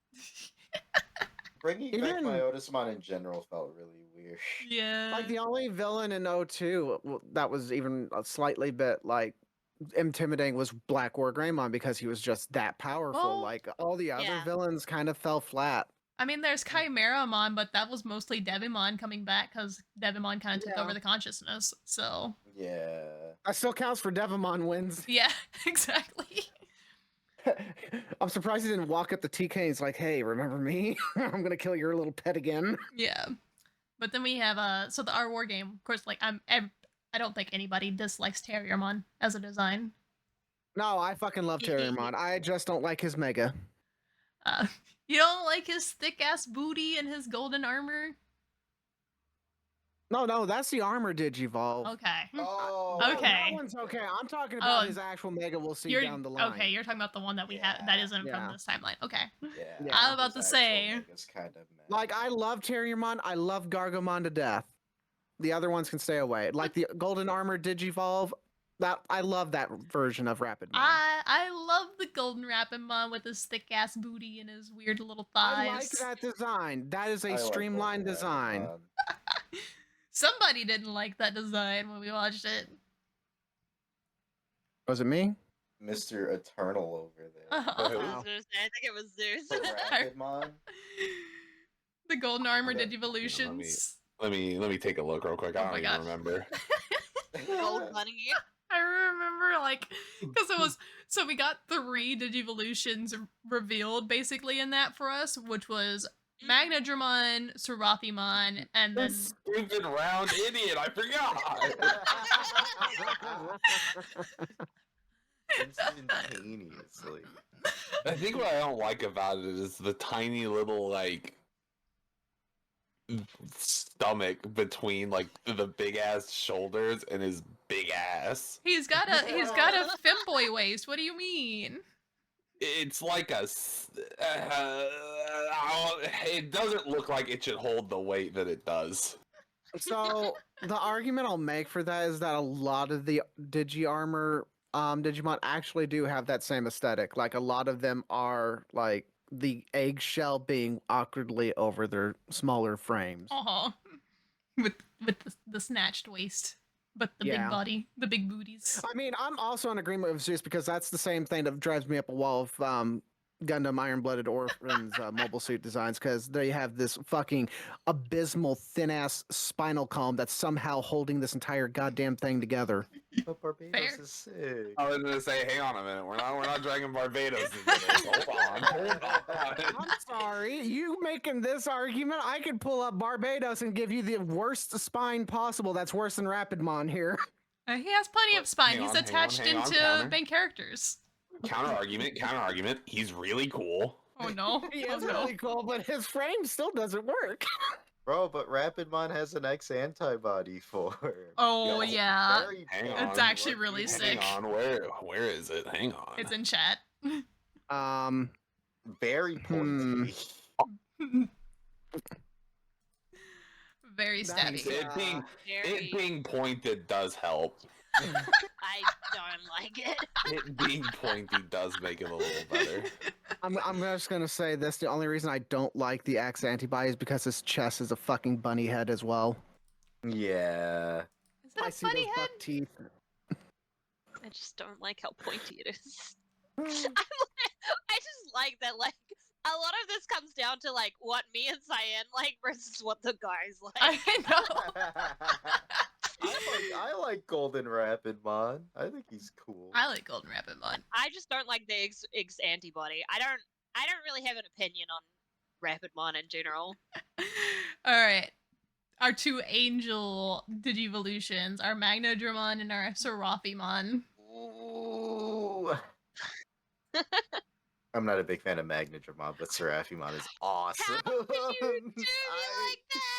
Bringing back Even- Myotismon in general felt really weird. Yeah. Like the only villain in O2 that was even a slightly bit like intimidating was Black War Greymon because he was just that powerful. Well, like all the other yeah. villains kind of fell flat. I mean, there's Chimeramon, but that was mostly Devimon coming back because Devimon kind of took Yeah. over the consciousness. So Yeah. That still counts for Devimon wins. yeah, exactly. I'm surprised he didn't walk up to TK and he's like, "Hey, remember me? I'm gonna kill your little pet again." Yeah, but then we have so our war game. Of course, like I don't think anybody dislikes Terriermon as a design. No, I fucking love Terriermon. I just don't like his mega. You don't like his thick ass booty and his golden armor? No, that's the armor Digivolve. Okay. Oh. That Okay. one's okay. I'm talking about Oh, his actual mega. We'll see You're down the line. okay. You're talking about the one that we have that isn't Yeah. from this timeline. Okay. Yeah. Yeah. I was about his to say. actual Mega's kind of meh. Like I love Terriermon. I love Gargomon to death. The other ones can stay away. Like the golden armor Digivolve. That I love that version of Rapidmon. I love the golden Rapidmon with his thick ass booty and his weird little thighs. I like that design. That is I a like streamlined Golden design. Rapidmon. Somebody didn't like that design when we watched it. Was it me? Mr. Eternal over there. I was Wow. gonna say, I think it was Zeus. The Rapidmon. The golden armor Hold up. Let me- Digivolutions. Let me take a look real quick. Oh I my don't even gosh. remember. Gold bunny. I remember, like, because it was, so we got 3 Digivolutions revealed basically in that for us, which was Magnadramon, Seraphimon, and then This stupid round idiot, I forgot. Instantaneously. I think what I don't like about it is the tiny little like stomach between like the big ass shoulders and his big ass. he's got a femboy waist. What do you mean? It's like it doesn't look like it should hold the weight that it does. So the argument I'll make for that is that a lot of the Digi-Armor Digimon actually do have that same aesthetic. Like a lot of them are like the eggshell being awkwardly over their smaller frames. Uh-huh. With the snatched waist, but the Yeah. big body, the big booties. I mean, I'm also in agreement with Zeus because that's the same thing that drives me up a wall of Gundam Iron-Blooded Orphans mobile suit designs, because they have this fucking abysmal thin-ass spinal column that's somehow holding this entire goddamn thing together. But Barbados Fair. is sick. I was gonna say, hang on a minute, we're not dragging Barbados into this. Hold on. I'm sorry, you making this argument? I could pull up Barbados and give you the worst spine possible. That's worse than Rapidmon here. He has plenty of spine. Hang He's on, hang on, attached hang on, into counter. main characters. Counter argument. He's really cool. Oh no. He Oh is no. really cool, but his frame still doesn't work. Bro, but Rapidmon has an X antibody for him. Oh Yo, yeah. Very hang cool. on. It's actually really Lucky. sick. Hang on, where is it? Hang on. It's in chat. Very pointy. Very Nice. stabby. It being pointed does help. I don't like it. It being pointy does make it a little better. I'm just gonna say this: the only reason I don't like the X antibody is because his chest is a fucking bunny head as well. Yeah. Is it I a see funny those head? buck teeth. I just don't like how pointy it is. I just like that, like, a lot of this comes down to, like, what me and Cyan like versus what the guys like. I know. I like Golden Rapidmon. I think he's cool. I like Golden Rapidmon. I just don't like the X antibody. I don't really have an opinion on Rapidmon in general. Alright. Our 2 angel Digivolutions, our Magnadramon and our Seraphimon. Ooh. I'm not a big fan of Magnadramon, but Seraphimon is awesome. How could you do me like that?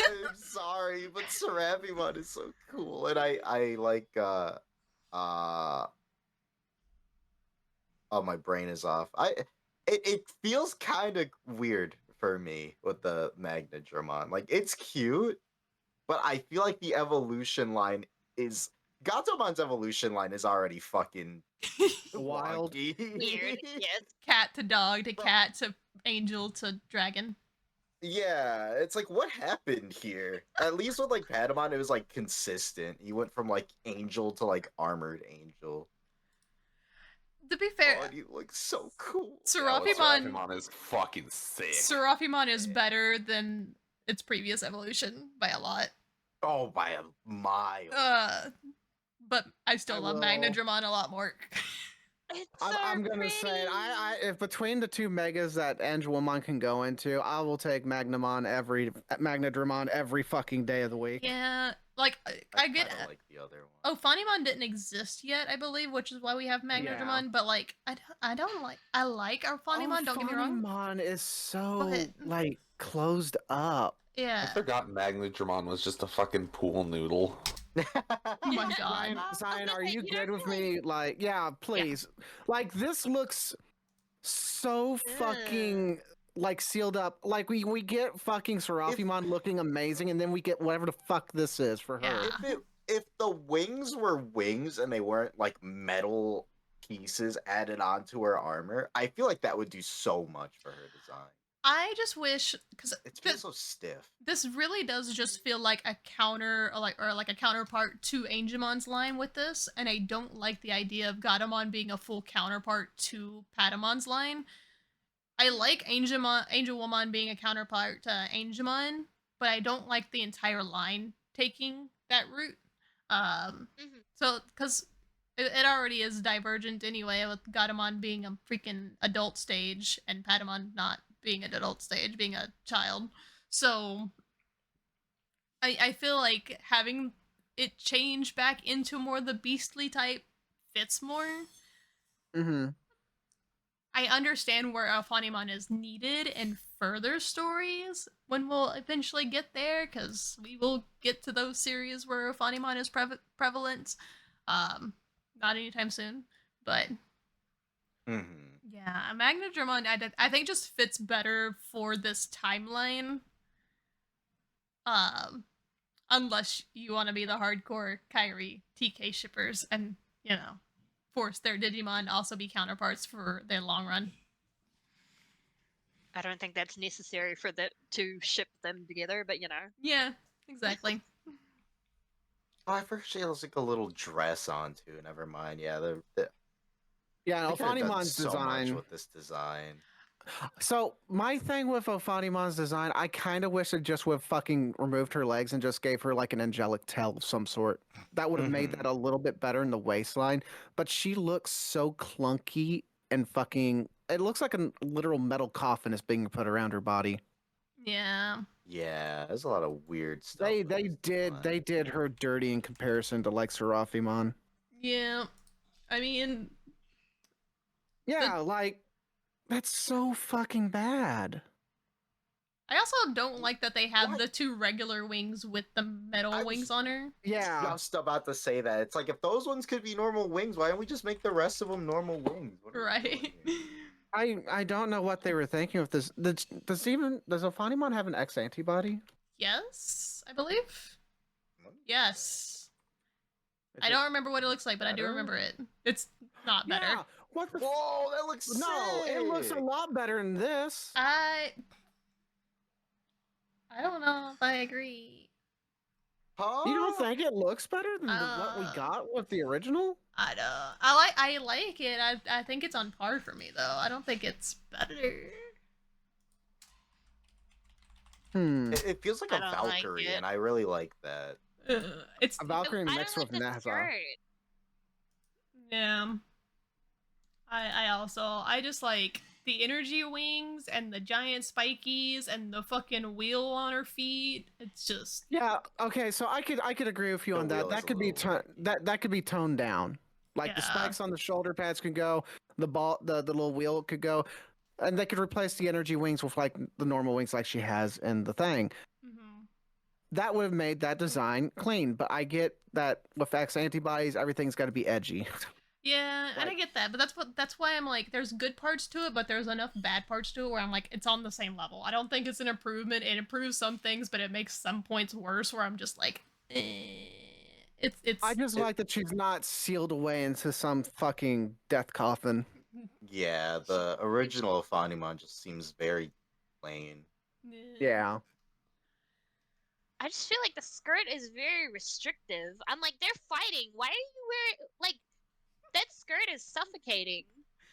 I'm sorry, but Seraphimon is so cool, and I like oh, my brain is off. It feels kind of weird for me with the Magnadramon. Like, it's cute, but I feel like the evolution line is Gatomon's evolution line is already fucking Wild. wonky. Weird, yes. Cat to dog to cat to angel to dragon. Yeah, it's like, what happened here? At least with like Patamon, it was like consistent. He went from like angel to like armored angel. To be fair, Oh, and he looks so cool. Seraphimon Seraphimon is fucking sick. Seraphimon is better than its previous evolution by a lot. Oh, by a mile. But I still I love will- Magnadramon a lot more. It's so I'm gonna say it. I if between the 2 megas that Angelamon can go into, I will take Magnadramon every fucking day of the week. Yeah, like I get kinda like the other one. Oh, Funimon didn't exist yet, I believe, which is why we have Magnadramon. But like, I don't like. I like our Funimon. Don't get me wrong. Funimon is so But- like closed up. I Yeah. forgot Magnadramon was just a fucking pool noodle. Oh my god. Zion, are you You good don't with me? Like, yeah, please. Like, this looks so fucking like sealed up. Like, we get fucking Seraphimon looking amazing, and then we get whatever the fuck this is for her. Yeah. If the wings were wings and they weren't like metal pieces added onto her armor, I feel like that would do so much for her design. I just wish because It feels so stiff. this really does just feel like a counter, or like a counterpart to Angemon's line with this, and I don't like the idea of Gatomon being a full counterpart to Patamon's line. I like Angelwoman being a counterpart to Angemon, but I don't like the entire line taking that route. Mhm. So because it already is divergent anyway, with Gatomon being a freaking adult stage and Patamon not being an adult stage, being a child. So I feel like having it change back into more the beastly type fits more. Mm-hmm. I understand where Alphanimon is needed in further stories when we'll eventually get there, because we will get to those series where Alphanimon is prevalent. Not anytime soon, but Mm-hmm. yeah, Magnadramon I think just fits better for this timeline. Um, unless you want to be the hardcore Kyrie TK shippers and force their Digimon to also be counterparts for their long run. I don't think that's necessary for the to ship them together, but Yeah, exactly. Oh, I forgot she has like a little dress on too. Never mind. Yeah, Yeah, they and could have done Alphanimon's so much design. with this design. So my thing with Alphanimon's design, I kind of wish it just would have fucking removed her legs and just gave her like an angelic tail of some sort. That would have made that a little bit better in the waistline. But she looks so clunky and fucking. It looks like a literal metal coffin is being put around her body. Yeah. Yeah, there's a lot of weird stuff. They with they this did design. they did her dirty in comparison to like Seraphimon. Yeah. I mean, Yeah, like that's so fucking bad. I also don't like that they have What? the two regular wings with the metal I wings was on her. Yeah, just about to say that. It's like if those ones could be normal wings, why don't we just make the rest of them normal wings? What are we doing Right. here? I don't know what they were thinking with this. Does Alphanimon have an X antibody? Yes, I believe. Yes. Is I it don't remember what it looks like, but I do better? remember it. It's not better. Yeah. What the? Whoa, that looks No, it looks a sick! lot better than this. I don't know if I agree. Huh? You don't think it looks better than what we Uh, got with the original? I don't. I like it. I think it's on par for me though. I don't think it's better. Hmm. It feels like I a don't like Valkyrie, it. and I really like that. It's A Valkyrie I mixed don't like with the Naza. skirt. yeah. I just like the energy wings and the giant spikies and the fucking wheel on her feet. It's just Yeah. Okay. So I could agree with you The on that. wheel is That a could be little wacky. that could be toned down. Like the yeah. spikes on the shoulder pads could go. The little wheel could go, and they could replace the energy wings with like the normal wings like she has in the thing. Mhm. That would have made that design clean. But I get that with X antibodies, everything's got to be edgy. Yeah, and I Like- get that, but that's why I'm like, there's good parts to it, but there's enough bad parts to it where I'm like, it's on the same level. I don't think it's an improvement. It improves some things, but it makes some points worse. Where I'm just like, it's. I just like that she's not sealed away into some fucking death coffin. Yeah, the original Fanimon just seems very plain. Yeah. I just feel like the skirt is very restrictive. I'm like, they're fighting. Why are you wearing like that skirt is suffocating?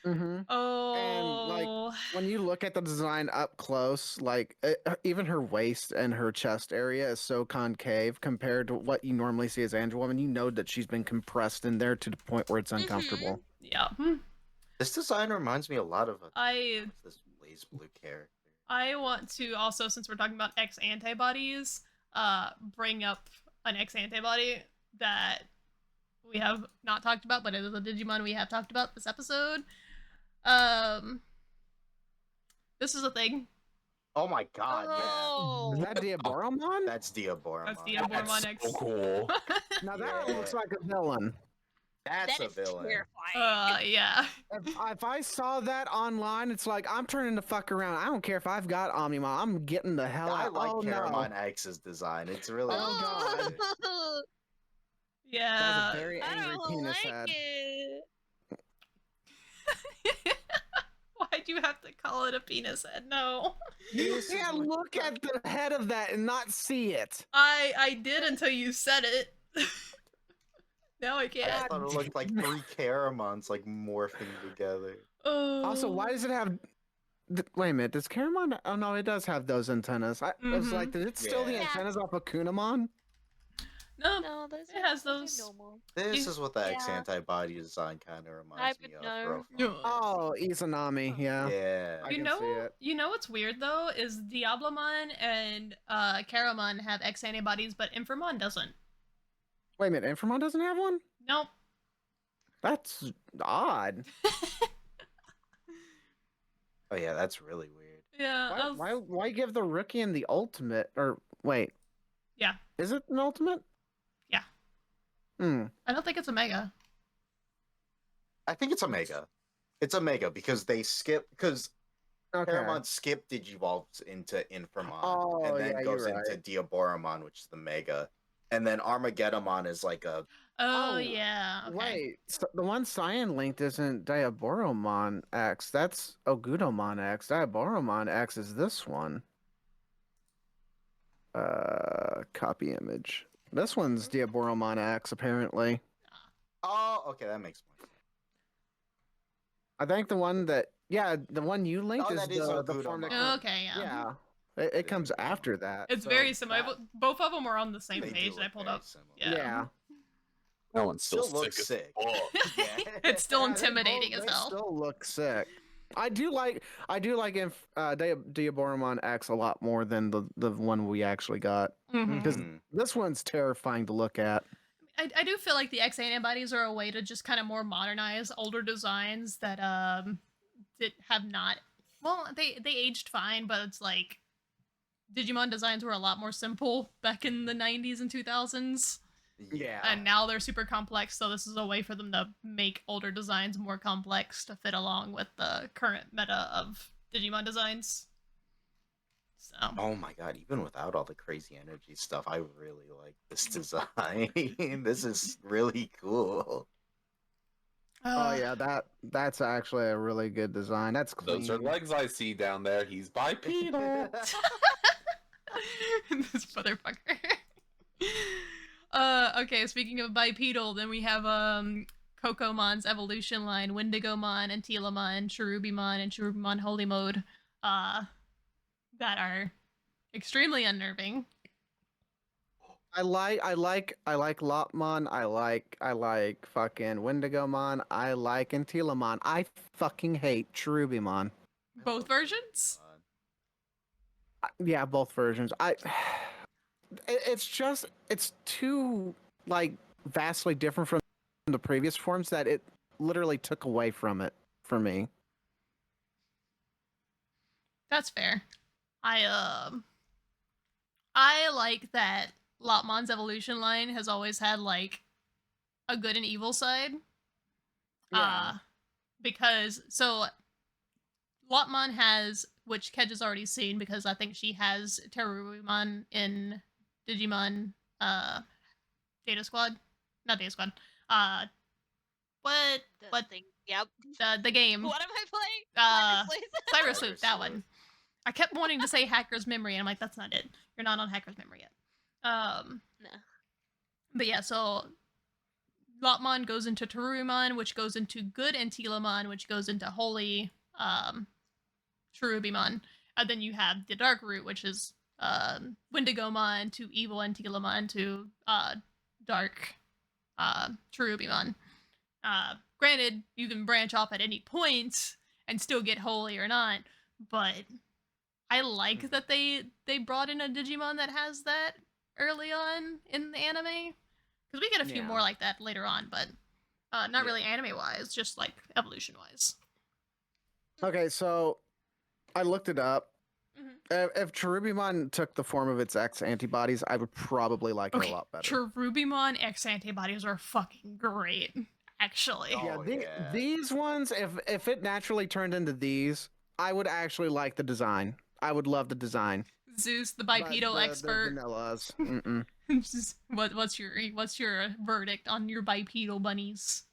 Mm-hmm. Oh. When you look at the design up close, like even her waist and her chest area is so concave compared to what you normally see as Angelamon. You know that she's been compressed in there to the point where it's uncomfortable. Yeah. This design reminds me a lot of I what's this Blaze Blue character. I want to also, since we're talking about X antibodies, bring up an X antibody that we have not talked about, but it is a Digimon we have talked about this episode. This is a thing. Oh my god, Oh, Is that Diaboromon? yeah. That's Diaboromon. That's Diaboromon. That's X. so cool. Now that Yeah. looks like a villain. That's that a is villain. terrifying. Yeah. If I saw that online, it's like I'm turning the fuck around. I don't care if I've got Omnimon. I'm getting the hell I out. like Oh Caramon no. X's design. It's really Oh, God. Yeah. That's a very I angry don't penis like head. it. Why'd you have to call it a penis head? No. You This is can't what- look at the head of that and not see it. I did until you said it. Now I I can't. thought it looked like three Caramons like morphing together. Oh. Also, why does it have Wait a minute, does Caramon? Oh no, it does have those antennas. I was like, did it steal the Yeah. antennas off of Kunamon? No, No, those it has are those. normal. This You- is what the X Yeah. antibody design kind of reminds I me would of. know. Yeah. Oh, Izanami, yeah. Yeah. I can see it. You know what's weird though is Diablomon and Caramon have X antibodies, but Inframon doesn't. Wait a minute, Inframon doesn't have one? Nope. That's odd. Oh yeah, that's really weird. Yeah. I Why, was- why give the rookie and the ultimate? Or wait, Yeah. is it an ultimate? Yeah. Hmm. I don't think it's a mega. I think it's Omega. It's Omega because because Okay. Paramount skip Digivolves into Inframon Oh, and then yeah, goes you're into Diaboromon, which is the Mega. And then Armageddonmon is like a Oh, Oh, yeah. Okay. Wait, so the one Cyan linked isn't Diaboromon X. That's Ogudomon X. Diaboromon X is this one. Copy image. This one's Diaboromon X, apparently. Oh, okay, that makes sense. I think the one that, yeah, the one you linked Oh, is that is the Ogudamon. form that Oh, okay, yeah. yeah. It comes after that. It's so very similar. that- Both of them were on the same They do page that I look pulled very up. similar. Yeah. Yeah. That one's still, Still looks sick. sick. As fuck. Yeah. It's still Yeah, they intimidating both- as they hell. Still look sick. I do like Diaboromon X a lot more than the one we actually got. Mhm. Because Mhm. this one's terrifying to look at. I do feel like the X antibodies are a way to just kind of more modernize older designs that that have not. Well, they aged fine, but it's like Digimon designs were a lot more simple back in the 90s and 2000s, Yeah. and now they're super complex. So this is a way for them to make older designs more complex to fit along with the current meta of Digimon designs. So Oh my god, even without all the crazy energy stuff, I really like this design. This is really cool. Oh yeah, that's actually a really good design. That's clean. Those are legs I see down there. He's bipedal. this motherfucker. Okay, speaking of bipedal, then we have Kokomon's evolution line, Wendigomon, Angelamon, Cherubimon, and Cherubimon Holy Mode, that are extremely unnerving. I like Lopmon. I like fucking Wendigomon. I like Angelamon. I fucking hate Cherubimon. Both versions? Yeah, both versions. It's too like vastly different from the previous forms that it literally took away from it for me. That's fair. I like that Lopmon's evolution line has always had like a good and evil side. Because so Lopmon has, which Keja's already seen because I think she has Terurumon in Digimon Data Squad. Not Data Squad. What The thing. Yep. the game. What am I playing? Cyrus Loop, Cyrus that Loop. one. I kept wanting to say Hacker's Memory, and I'm like, that's not it. You're not on Hacker's Memory yet. No. But yeah, so Lopmon goes into Terurumon, which goes into good Angelamon, which goes into holy Cherubimon. And then you have the Dark Root, which is Wendigomon to evil Angelamon to dark Cherubimon. Granted, you can branch off at any point and still get holy or not, but I like that they brought in a Digimon that has that early on in the anime. Because we get a few Yeah. more like that later on, but not really anime-wise, just like evolution-wise. Okay, so I looked it up. Mhm. If Cherubimon took the form of its X antibodies, I would probably like it a lot better. Cherubimon X antibodies are fucking great, actually. Oh, Yeah, yeah. these ones, if it naturally turned into these, I would actually like the design. I would love the design. Zeus, the But bipedal the expert. vanillas. Mm-mm. What's your verdict on your bipedal bunnies?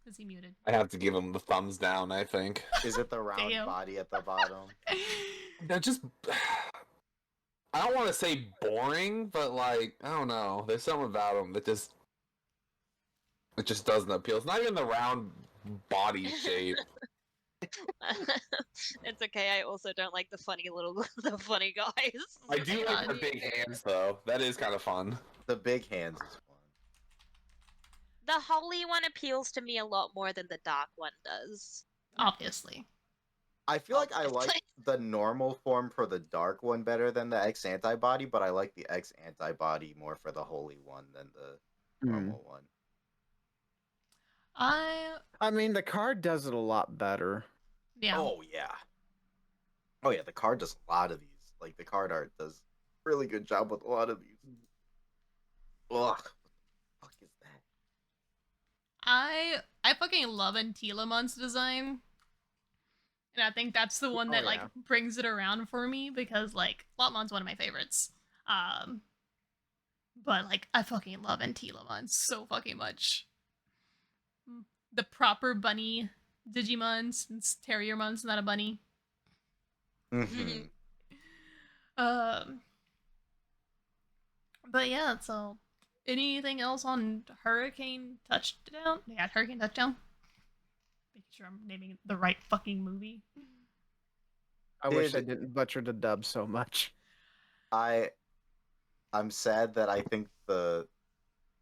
Is he muted? I have to give him the thumbs down, I think. Is it the round Damn. body at the bottom? They're just. I don't want to say boring, but like, I don't know. There's something about them that just. It just doesn't appeal. It's not even the round body shape. It's okay. I also don't like the funny the funny guys. I do like the God. big hands though. That is kind of fun. The big hands is fun. The holy one appeals to me a lot more than the dark one does. Obviously. I feel like I like Obviously. the normal form for the dark one better than the X antibody, but I like the X antibody more for the holy one than the normal one. I mean, the card does it a lot better. Yeah. Oh yeah. Oh yeah, the card does a lot of these. Like the card art does a really good job with a lot of these. Ugh. What the fuck is that? I fucking love Angelomon's design. And I think that's the one Oh, that like yeah. brings it around for me because like Lotmon's one of my favorites. But like I fucking love Angelamon so fucking much. The proper bunny Digimon, since Terriermon's not a bunny. Mhm. Um But yeah, so anything else on Hurricane Touchdown? Yeah, Hurricane Touchdown. Making sure I'm naming the right fucking movie. I wish they Did- didn't butcher the dub so much. I'm sad that I think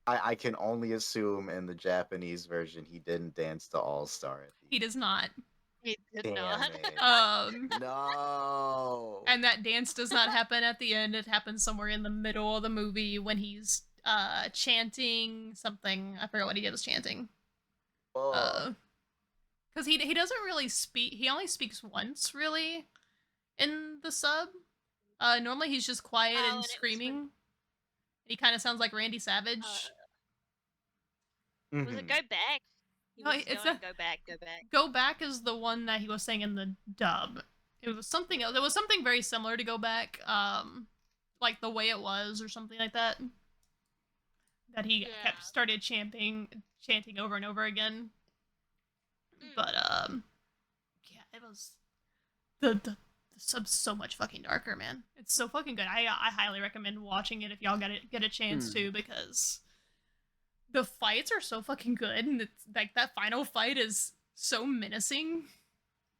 I can only assume in the Japanese version he didn't dance to All Star at the He does not. He did Damn not. it. No. And that dance does not happen at the end. It happens somewhere in the middle of the movie when he's chanting something. I forgot what he was chanting. Ugh. Because he doesn't really speak. He only speaks once, really, in the sub. Normally he's just quiet Oh, and and it was screaming. He kind of sounds like Randy Savage. Was it Mhm. Go Back? He No, was it's going a- Go Back, Go Back. Go Back is the one that he was saying in the dub. It was something else. It was something very similar to Go Back, like The Way It Was or something like that. That he Yeah. kept started chanting over and over again. But yeah, it was the sub's so much fucking darker, man. It's so fucking good. I highly recommend watching it if y'all get a chance to, because the fights are so fucking good, and it's like that final fight is so menacing.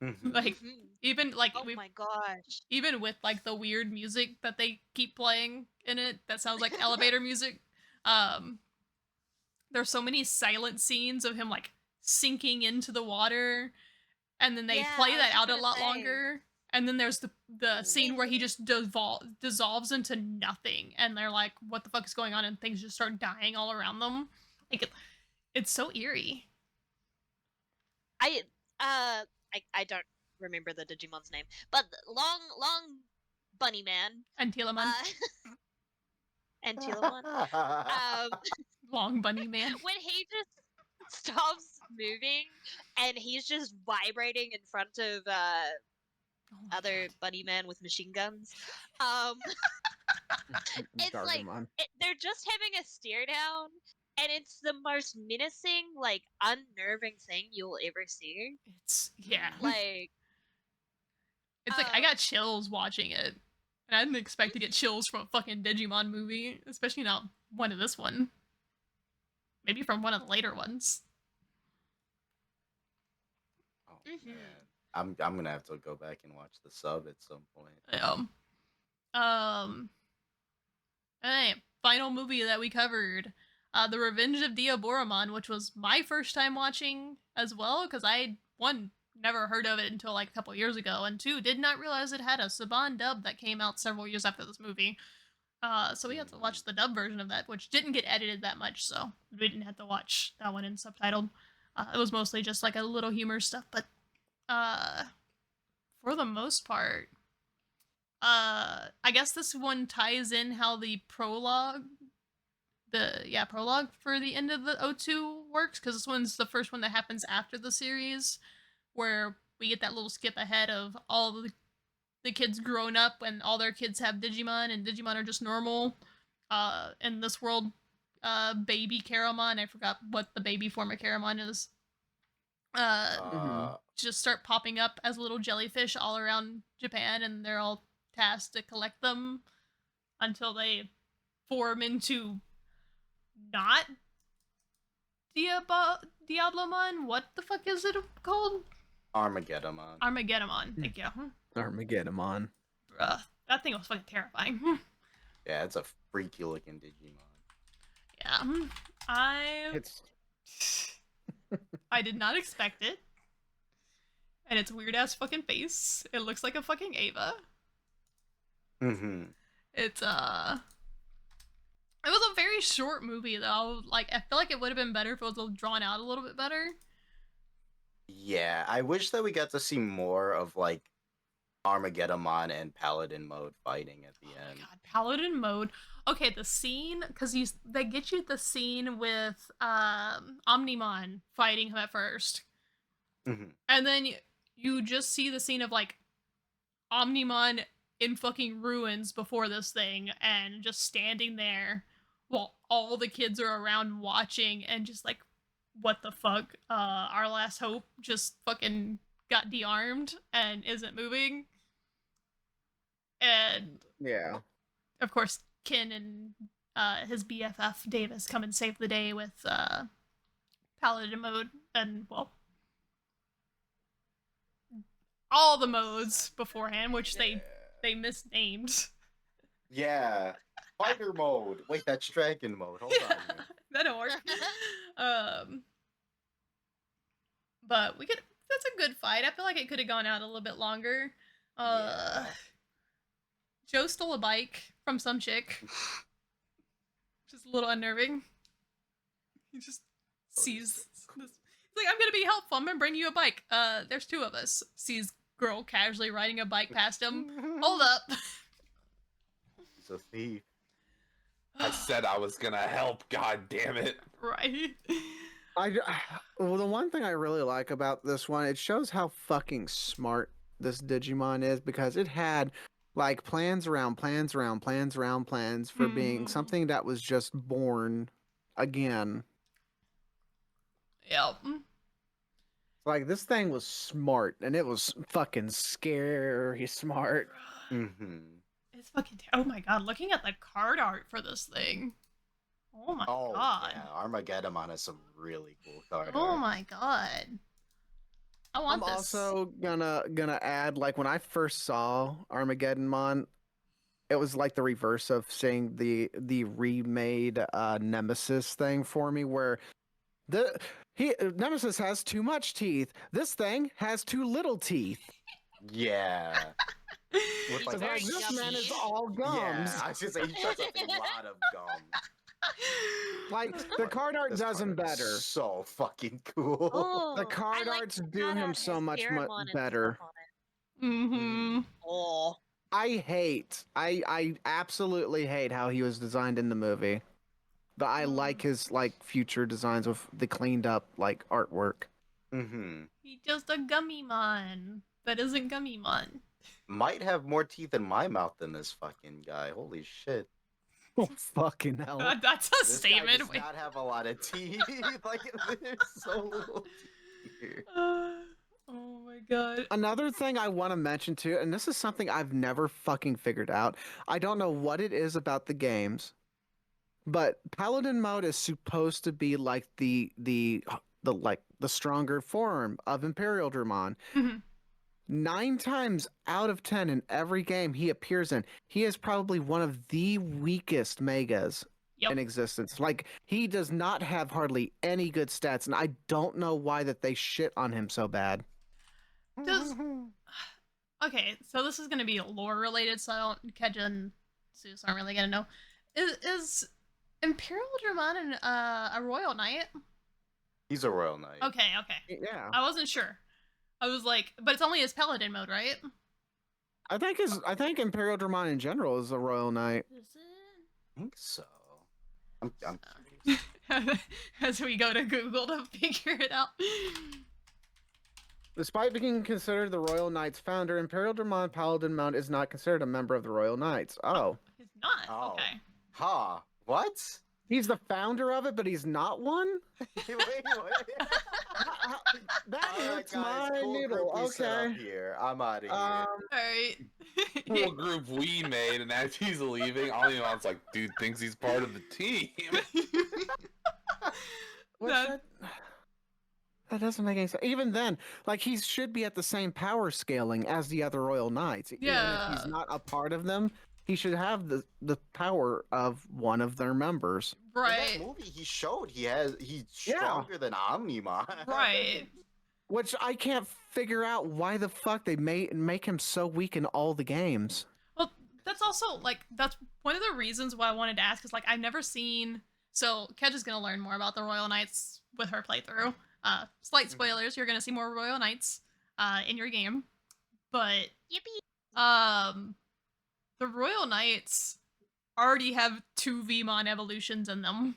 Mhm. Like Mhm. even like Oh my gosh. even with like the weird music that they keep playing in it that sounds like elevator music. There's so many silent scenes of him like sinking into the water, and then they Yeah, play I was that just out a gonna lot say. longer. And then there's the scene where he just dissolves into nothing, and they're like, "What the fuck is going on?" And things just start dying all around them. Like it's so eerie. I I don't remember the Digimon's name, but long bunny man. And Telemon, Angelamon. long bunny man. When he just stops moving and he's just vibrating in front of Oh my other God. bunny man with machine guns. It's like Dargamon. they're just having a stare down, and it's the most menacing, like unnerving thing you'll ever see. It's yeah. Like It's like I got chills watching it. And I didn't expect to get chills from a fucking Digimon movie, especially not one of this one. Maybe from one of the later ones. Oh, Mhm. man. I'm gonna have to go back and watch the sub at some point. Alright, final movie that we covered. The Revenge of Diaboromon, which was my first time watching as well, because I, one, never heard of it until like a couple years ago, and two, did not realize it had a Saban dub that came out several years after this movie. So we had to watch the dub version of that, which didn't get edited that much, so we didn't have to watch that one in subtitled. It was mostly just like a little humor stuff, but for the most part, I guess this one ties in how the prologue for the end of the O2 works, because this one's the first one that happens after the series, where we get that little skip ahead of all the kids grown up and all their kids have Digimon, and Digimon are just normal. In this world, baby Caramon, I forgot what the baby form of Caramon is, just start popping up as little jellyfish all around Japan, and they're all tasked to collect them until they form into not Diablomon. What the fuck is it called? Armageddon. Armageddon. Thank you. Armageddon. Bruh, that thing was fucking terrifying. Yeah, it's a freaky looking Digimon. Yeah, It's I did not expect it. And its weird ass fucking face. It looks like a fucking Ava. Mm-hmm. It's it was a very short movie though. Like I feel like it would have been better if it was drawn out a little bit better. Yeah, I wish that we got to see more of like Armageddon and Paladin mode fighting at the end. God, Paladin mode. Okay, the scene because they get you the scene with Omnimon fighting him at first, Mhm. and then you just see the scene of like Omnimon in fucking ruins before this thing, and just standing there while all the kids are around watching, and just like, what the fuck? Our last hope just fucking got de-armed and isn't moving. And yeah. of course, Kin and his BFF Davis come and save the day with Paladin mode, and well, all the modes beforehand, which they misnamed. Yeah. Fighter mode. Wait, that's dragon mode. Hold on. Here. That don't work. But we could. That's a good fight. I feel like it could have gone out a little bit longer. Yeah. Joe stole a bike from some chick. Just a little unnerving. He just sees this. He's like, I'm gonna be helpful. I'm gonna bring you a bike. There's two of us. Sees girl casually riding a bike past him. Hold up. He's a thief. I said I was gonna help. God damn it! Right. Well, the one thing I really like about this one, it shows how fucking smart this Digimon is, because it had like plans around plans around plans around plans for being Mhm. something that was just born again. Yep. Like, this thing was smart, and it was fucking scary smart. Mm-hmm. It's fucking. Oh my god! Looking at the card art for this thing. Oh my god. Yeah, Armageddon has some really cool card Oh art. my god. I want I'm this. also gonna add, like, when I first saw Armageddon, it was like the reverse of seeing the remade Nemesis thing for me, where Nemesis has too much teeth. This thing has too little teeth. Yeah. With He's like very this yummy. man is all gums. Yeah, I was gonna say he shuts up a lot of gum. Like, the card art This does him card is better. So fucking cool. Oh, The card I like arts the do cut him out so his much Diaboromon and better. stuff on it. Mm-hmm. Oh. I absolutely hate how he was designed in the movie. But I like his, like, future designs with the cleaned up, like, artwork. Mm-hmm. He's just a Gummymon that isn't Gummymon. Might have more teeth in my mouth than this fucking guy. Holy shit. Oh, fucking hell. That's a This guy statement. does Wait. not have a lot of teeth. Like, there's so little teeth here. Oh my god. Another thing I want to mention too, and this is something I've never fucking figured out. I don't know what it is about the games, but Paladin mode is supposed to be like the stronger form of Imperial Dramon. Mhm. 9 times out of 10 in every game he appears in, he is probably one of the weakest megas Yep. in existence. Like, he does not have hardly any good stats, and I don't know why that they shit on him so bad. Does okay, so this is gonna be lore related, so I don't Keja and Zeus aren't really gonna know. Is Imperial Dramon a royal knight? He's a royal knight. Okay. Yeah. I wasn't sure. I was like, but it's only his paladin mode, right? I think Imperial Dramon in general is a royal knight. Is it? I think so. I'm curious. As we go to Google to figure it out. Despite being considered the Royal Knights founder, Imperial Dramon Paladin Mount is not considered a member of the Royal Knights. Oh. He's not. Oh. Okay. Huh. What? He's the founder of it, but he's not one? Wait. That Alright, hurts guys, my cool needle. group we set up Okay. here. I'm out of here. All right. Cool group we made, and as he's leaving, Omnimon's like, dude thinks he's part of the team. Which That- That doesn't make any sense. Even then, like he should be at the same power scaling as the other Royal Knights. Even if he's Yeah. not a part of them, he should have the power of one of their members. In that Right. movie, he showed he's Yeah. stronger than Omnimon. Right. Which I can't figure out why the fuck they make him so weak in all the games. Well, that's also like that's one of the reasons why I wanted to ask is like I've never seen. So Keja's gonna learn more about the Royal Knights with her playthrough. Slight spoilers: you're gonna see more Royal Knights in your game, but Yippee! the Royal Knights already have 2 Vmon evolutions in them.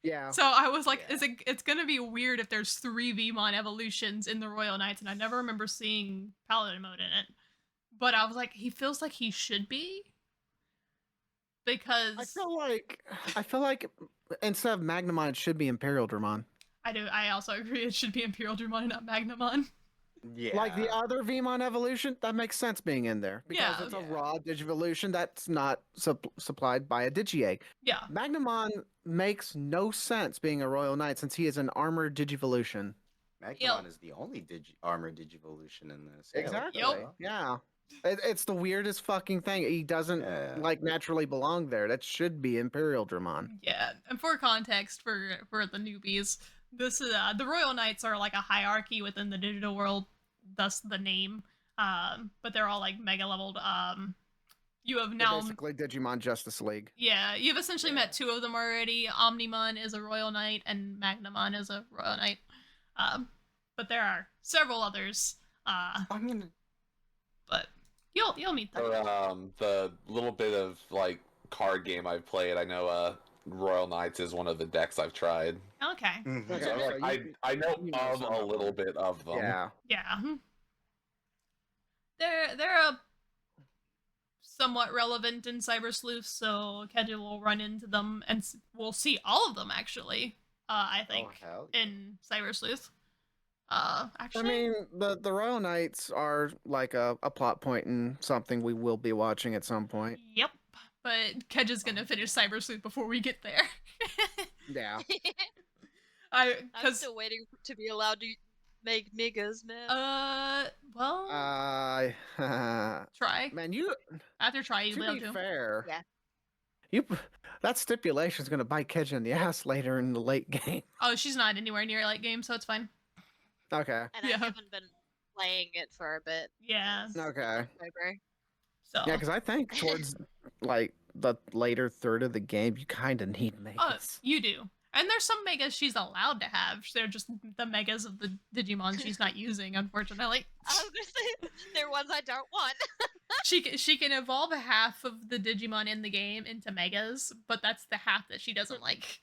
Yeah. So I was like, Yeah. it's gonna be weird if there's 3 Vmon evolutions in the Royal Knights, and I never remember seeing Paladin mode in it. But I was like, he feels like he should be. Because I feel like instead of Magnamon, it should be Imperial Dramon. I also agree it should be Imperial Dramon and not Magnamon. Yeah. Like the other Vmon evolution, that makes sense being in there because Yeah. it's a Yeah. raw Digivolution that's not supplied by a Digiegg. Yeah. Magnamon makes no sense being a Royal Knight since he is an armored Digivolution. Magnamon is the only armored Digivolution in this. Yeah, Exactly. Yup. Yeah. It's the weirdest fucking thing. He doesn't Yeah. like naturally belong there. That should be Imperial Dramon. Yeah. And for context for the newbies, this is the Royal Knights are like a hierarchy within the digital world, thus the name. But they're all like mega leveled. You have They're now basically Digimon Justice League. Yeah, you've essentially met 2 of them already. Omnimon is a Royal Knight, and Magnamon is a Royal Knight. But there are several others. I mean, But you'll meet them. For the little bit of like card game I've played, I know Royal Knights is one of the decks I've tried. Okay. mhm. Okay. So so like, I know you know of some a of little them. bit of them. Yeah. Yeah. They're a somewhat relevant in Cyber Sleuth, so Keja will run into them, and we'll see all of them actually. I think Oh, hell yeah. in Cyber Sleuth. I Actually, mean, the Royal Knights are like a plot point in something we will be watching at some point. yep. But Keja's gonna finish Cyber Sleuth before we get there. Yeah. I'm Because still waiting to be allowed to make niggas, man. well, try Man, you after try you to will be do. fair, Yeah. you that stipulation's gonna bite Keja in the ass later in the late game. Oh, she's not anywhere near late game, so it's fine. Okay. And yeah. I haven't been playing it for a bit. Yeah. 'cause Okay. October. So Yeah, because I think towards like the later third of the game, you kind of need oh, megas. you do. And there's some megas she's allowed to have. They're just the megas of the Digimon she's not using, unfortunately. I was gonna say they're ones I don't want. She can evolve half of the Digimon in the game into megas, but that's the half that she doesn't like.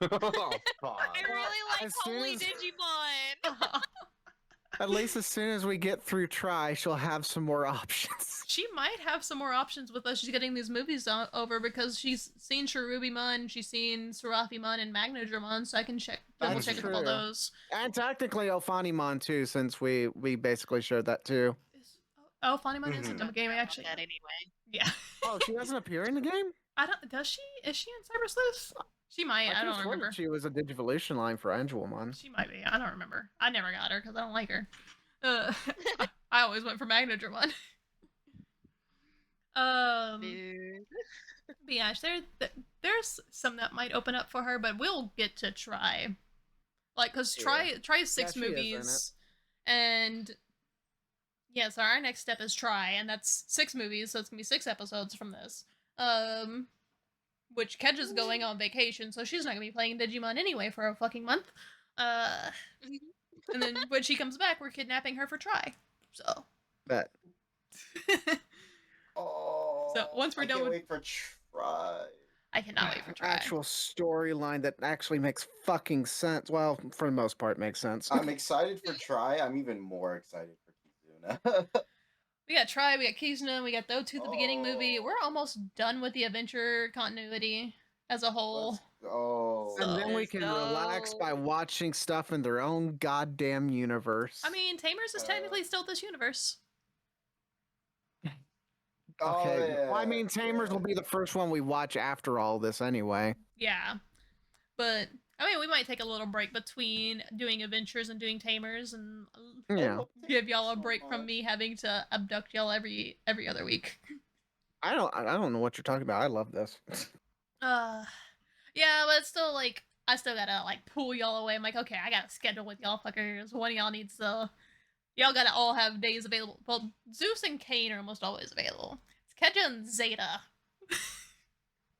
Oh, I fuck. really like as soon Holy as- Digimon. At least as soon as we get through Try, she'll have some more options. She might have some more options with us. She's getting these movies over because she's seen Cherubimon, she's seen Serafimon and Magnadramon, so I can double That's check a couple of true. those. And technically Ophanimon too, since we basically showed that too. Oh, Fanimon isn't Mhm. a game actually. That anyway. Yeah. Oh, she doesn't appear in the game? I don't. Does she? Is she in Cyber Sleuth? She might. I could've don't sworn remember. She was a Digivolution line for Angelamon. She might be. I don't remember. I never got her because I don't like her. I always went for Magnadramon. Dude. But yeah, there's some that might open up for her, but we'll get to Try. Like, cause Try is 6 Yeah, she is in movies, and yeah, so our next step is Try, and that's 6 movies, so it's gonna be 6 episodes from this. Which Keja's going on vacation, so she's not gonna be playing Digimon anyway for a fucking month. And then when she comes back, we're kidnapping her for Try. So. But Oh, So, once we're I done can't with- wait for Try. I cannot wait for Try. actual storyline that actually makes fucking sense. Well, for the most part, makes sense. I'm excited for Try. I'm even more excited for Kizuna. We got Try, we got Kizuna, we got the beginning movie. Oh. We're almost done with the adventure continuity as a whole. Oh. And then we Let's can relax by go. watching stuff in their own goddamn universe. I mean, Tamers is technically still this universe. okay. Well, I mean, yeah, Tamers will be the first one we watch after all this anyway. Yeah. But I mean, we might take a little break between doing adventures and doing tamers, and Yeah. give y'all a break from me having to abduct y'all every other week. I don't know what you're talking about. I love this. Yeah, but it's still like I still gotta like pull y'all away. I'm like, okay, I got a schedule with y'all fuckers. One of y'all needs to. Y'all gotta all have days available. Well, Zeus and Kain are almost always available. It's Keja and Zeta.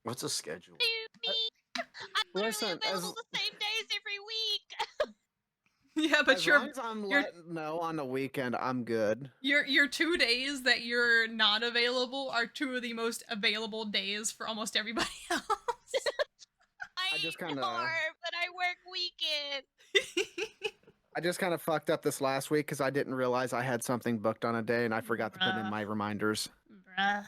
What's a schedule? Me. I'm literally Listen, available the same days every week. Yeah, but as long as I'm you're letting know on the weekend, I'm good. your 2 days that you're not available are 2 of the most available days for almost everybody else. I just know, kinda- but I work weekend. I just kind of fucked up this last week because I didn't realize I had something booked on a day and I forgot to put in Bruh. my reminders. Bruh.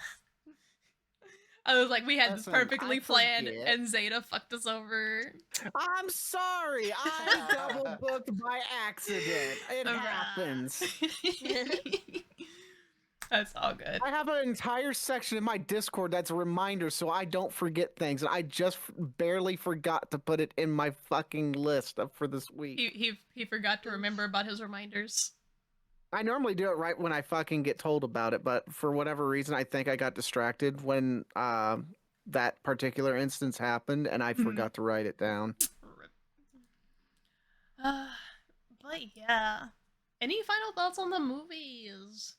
I was like, we had Listen, this perfectly I planned, forget. and Zeta fucked us over. I'm sorry. I double booked by accident. It Bruh. happens. That's all good. I have an entire section in my Discord that's a reminder so I don't forget things. And I just barely forgot to put it in my fucking list for this week. He forgot to remember about his reminders. I normally do it right when I fucking get told about it, but for whatever reason, I think I got distracted when that particular instance happened and I forgot to write it down. But yeah. Any final thoughts on the movies?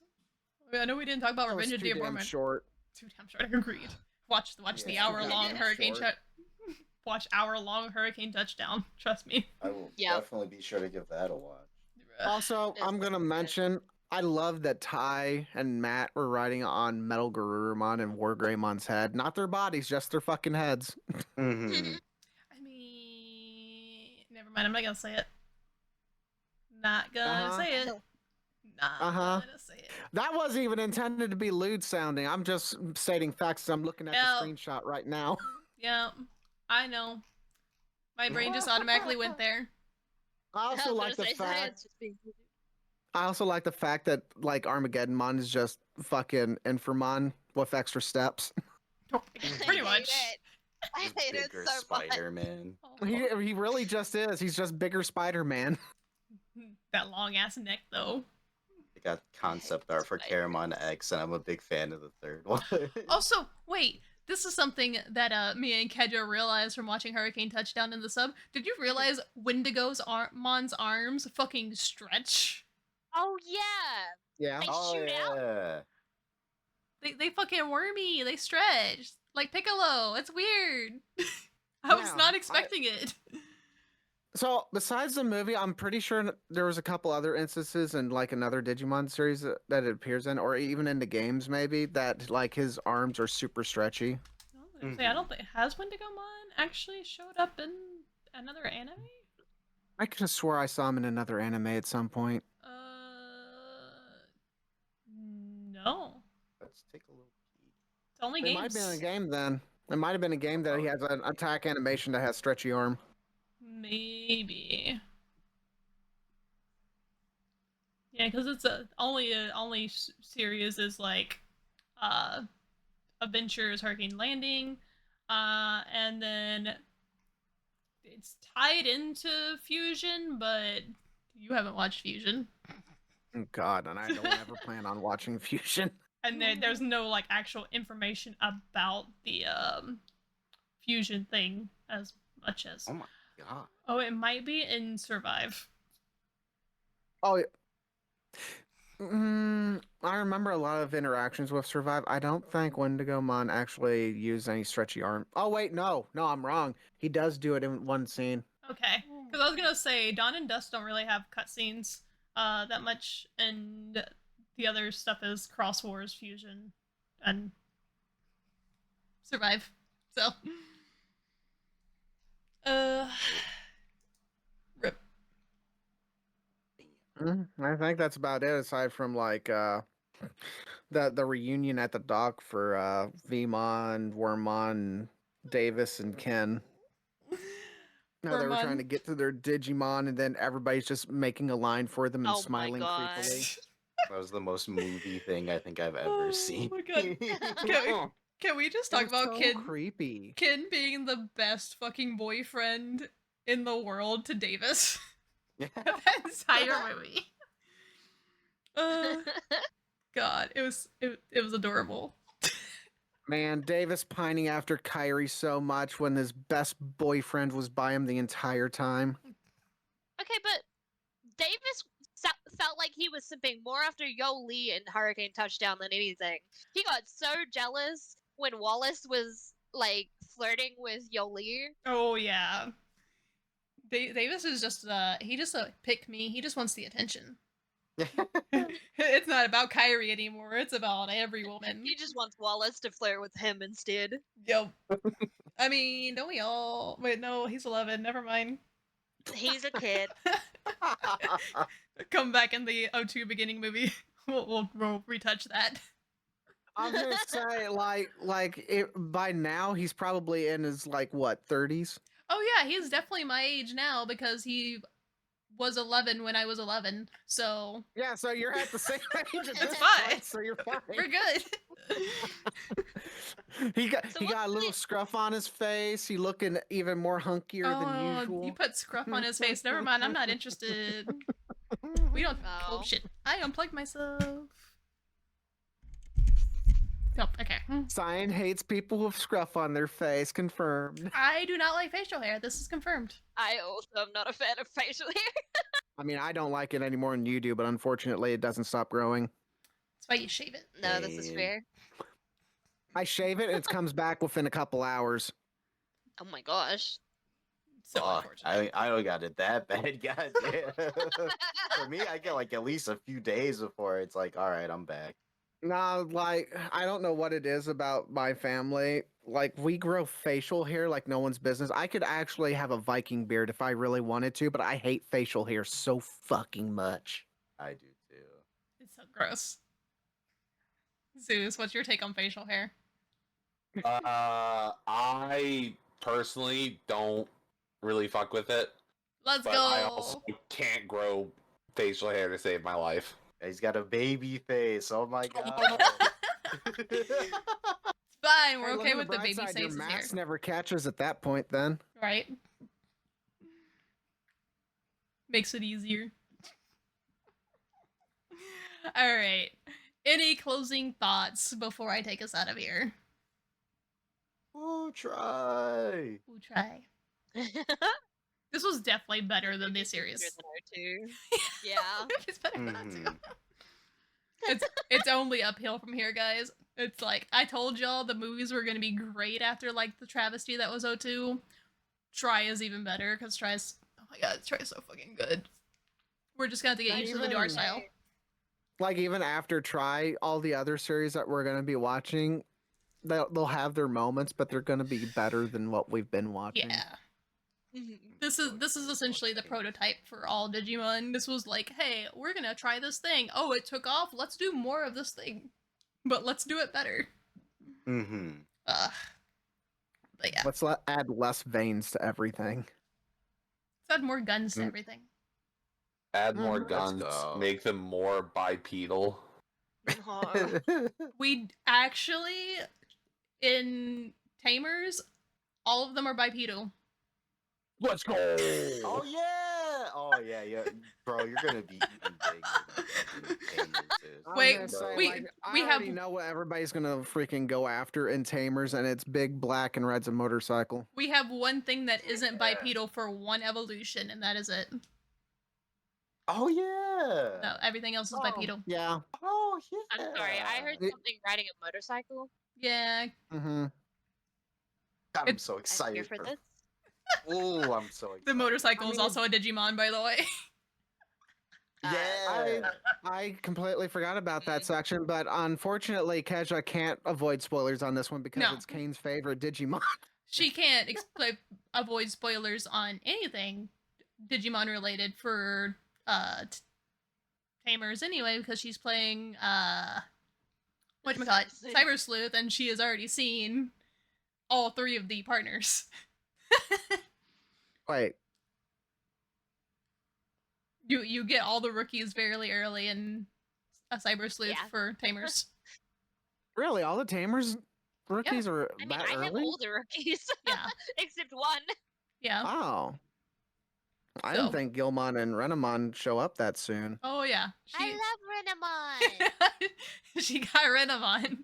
I know we didn't talk about That was Revenge of too damn Diaboromon. short. Too damn short. Agreed. Watch Yeah, the too hour-long damn hurricane short. watch hour-long hurricane touchdown. Trust me. I will Yep. definitely be sure to give that a watch. Also, This I'm was gonna good. mention I love that Ty and Matt were riding on Metal Garurumon and Wargreymmon's head. Not their bodies, just their fucking heads. Mm-hmm. I mean, never mind. I'm not gonna say it. Not gonna Uh-huh. say it. Not Uh-huh. gonna say it. That wasn't even intended to be lewd sounding. I'm just stating facts as I'm looking at No. the screenshot right now. Yeah, I know. My brain just automatically went there. I also like the fact science just being I also like the fact that like Armageddonmon is just fucking Inframon with extra steps. Pretty I much. hate it. I Just hate it bigger so much. Spider-Man. Oh, He really just is. He's just bigger Spider-Man. that long ass neck though. I got concept art for Caramon X, and I'm a big fan of the third one. Also, wait. This is something that me and Keja realized from watching Hurricane Touchdown in the sub. Did you realize Wendigo's Mon's arms fucking stretch? Oh yeah. Yeah. They Oh shoot out. yeah. They fucking wormy. They stretch like Piccolo. It's weird. I was Yeah, not expecting it. So besides the movie, I'm pretty sure there was a couple other instances in like another Digimon series that it appears in, or even in the games maybe, that like his arms are super stretchy. I don't think has Wendigomon actually showed up in another anime. I could have swore I saw him in another anime at some point. No. Let's take a little peek. It's only It might have games. been a game then. It might have been a game that he has an attack animation that has stretchy arm. Maybe. Yeah, because it's only series is like, Adventures, Hurricane Landing, and then it's tied into Fusion, but you haven't watched Fusion, Oh, God, and I don't ever plan on watching Fusion. and there's no like actual information about the Fusion thing as much as. Oh my god. Oh, it might be in Survive. Oh, yeah. I remember a lot of interactions with Survive. I don't think Wendigomon actually used any stretchy arm. Oh wait, no, I'm wrong. He does do it in one scene. Okay, because I was gonna say Dawn and Dust don't really have cutscenes that much, and the other stuff is Cross Wars, Fusion, and Survive. So, rip. I think that's about it. Aside from like the reunion at the dock for Vmon, Wormmon, Davis, and Ken. No, they were Wormmon. trying to get to their Digimon, and then everybody's just making a line for them and Oh my smiling God. creepily. That was the most movie thing I think I've ever seen. Oh my god. Can we just It talk was about so Ken creepy. being the best fucking boyfriend in the world to Davis. Yeah. That entire movie. God, it was adorable. Man, Davis pining after Kyrie so much when his best boyfriend was by him the entire time. Okay, but Davis felt like he was simping more after Yo Lee and Hurricane Touchdown than anything. He got so jealous when Wallace was like flirting with Yo Lee. Oh yeah. Davis is just he just pick me. He just wants the attention. It's not about Kyrie anymore. It's about every woman. He just wants Wallace to flirt with him instead. Yep. I mean, don't we all? Wait, no, he's 11. Never mind. He's a kid. Come back in the O2 beginning movie. We'll retouch that. I'm gonna say, by now he's probably in his like what 30s. Oh yeah, he's definitely my age now because he was 11 when I was 11. So Yeah, so you're at the same age. At It's this fine. point, so you're fine. we're good. he got So he got a what's little the- scruff on his face. He looking even more hunkier than usual. You put scruff on his face. Never mind. I'm not interested. We don't. Oh Oh. shit! I unplugged myself. Nope. Okay. Cyan hates people with scruff on their face. Confirmed. I do not like facial hair. This is confirmed. I also am not a fan of facial hair. I mean, I don't like it any more than you do, but unfortunately, it doesn't stop growing. That's why you shave it. No, this is Man. fair. I shave it, and it comes back within a couple hours. Oh my gosh. So Fuck, unfortunate. I don't got it that bad. God damn. For me, I get like at least a few days before it's like, all right, I'm back. No, like I don't know what it is about my family. Like we grow facial hair like no one's business. I could actually have a Viking beard if I really wanted to, but I hate facial hair so fucking much. I do too. It's so gross. Zeus, what's your take on facial hair? I personally don't really fuck with it, Let's but go. I also can't grow facial hair to save my life. He's got a baby face. Oh my god. It's fine. We're Hey, look okay on with the bright baby side, your faces here, mask never catches at that point. Then right? Makes it easier. All right. Any closing thoughts before I take us out of here? Ooh, try. We'll try. This was definitely better than this series. Better than O2. Yeah. It's better than that too. Mhm. It's only uphill from here, guys. It's like I told y'all the movies were gonna be great after like the travesty that was O2. Try is even better because Try's oh my god, Try's so fucking good. We're just gonna have to get Not used to the new art even- style. like even after Try, all the other series that we're gonna be watching, they'll have their moments, but they're gonna be better than what we've been watching. Yeah. This is essentially the prototype for all Digimon. This was like, hey, we're gonna try this thing. Oh, it took off. Let's do more of this thing, but let's do it better. Mm-hmm. But yeah, Let's add less veins to everything. let's add more guns to Mm. everything. Add more Let's guns, go. make them more bipedal. Oh. We actually in Tamers, all of them are bipedal. Let's go! Oh yeah! Oh yeah, yeah, bro, you're gonna be eating big. Wait, I was gonna say, we- like, we I have- already know what everybody's gonna freaking go after in Tamers, and it's big black and red's a motorcycle. We have one thing that isn't bipedal for one evolution, and that is it. Oh yeah. No, everything else is Oh. bipedal. Yeah. Oh yeah. I'm sorry, I heard It- something riding a motorcycle. Yeah, Mm-hmm. I'm It's- so I'm excited here for this. Oh, I'm so excited. the motorcycle I is mean- also a Digimon, by the way. Yeah. I completely forgot about that Mm. section, but unfortunately, Keja can't avoid spoilers on this one because No. it's Kane's favorite Digimon. She can't avoid spoilers on anything Digimon related for Tamers anyway, because she's playing whatchamacallit, Cyber Sleuth, and she has already seen all three of the partners. Wait, You get all the rookies fairly early in a Cyber Sleuth Yeah. for Tamers. really? All the Tamers rookies are I mean, that I have early? older rookies, Yeah, except one. yeah. Oh, I So- didn't think Gilmon and Renamon show up that soon. Oh yeah, I love Renamon. she got Renamon.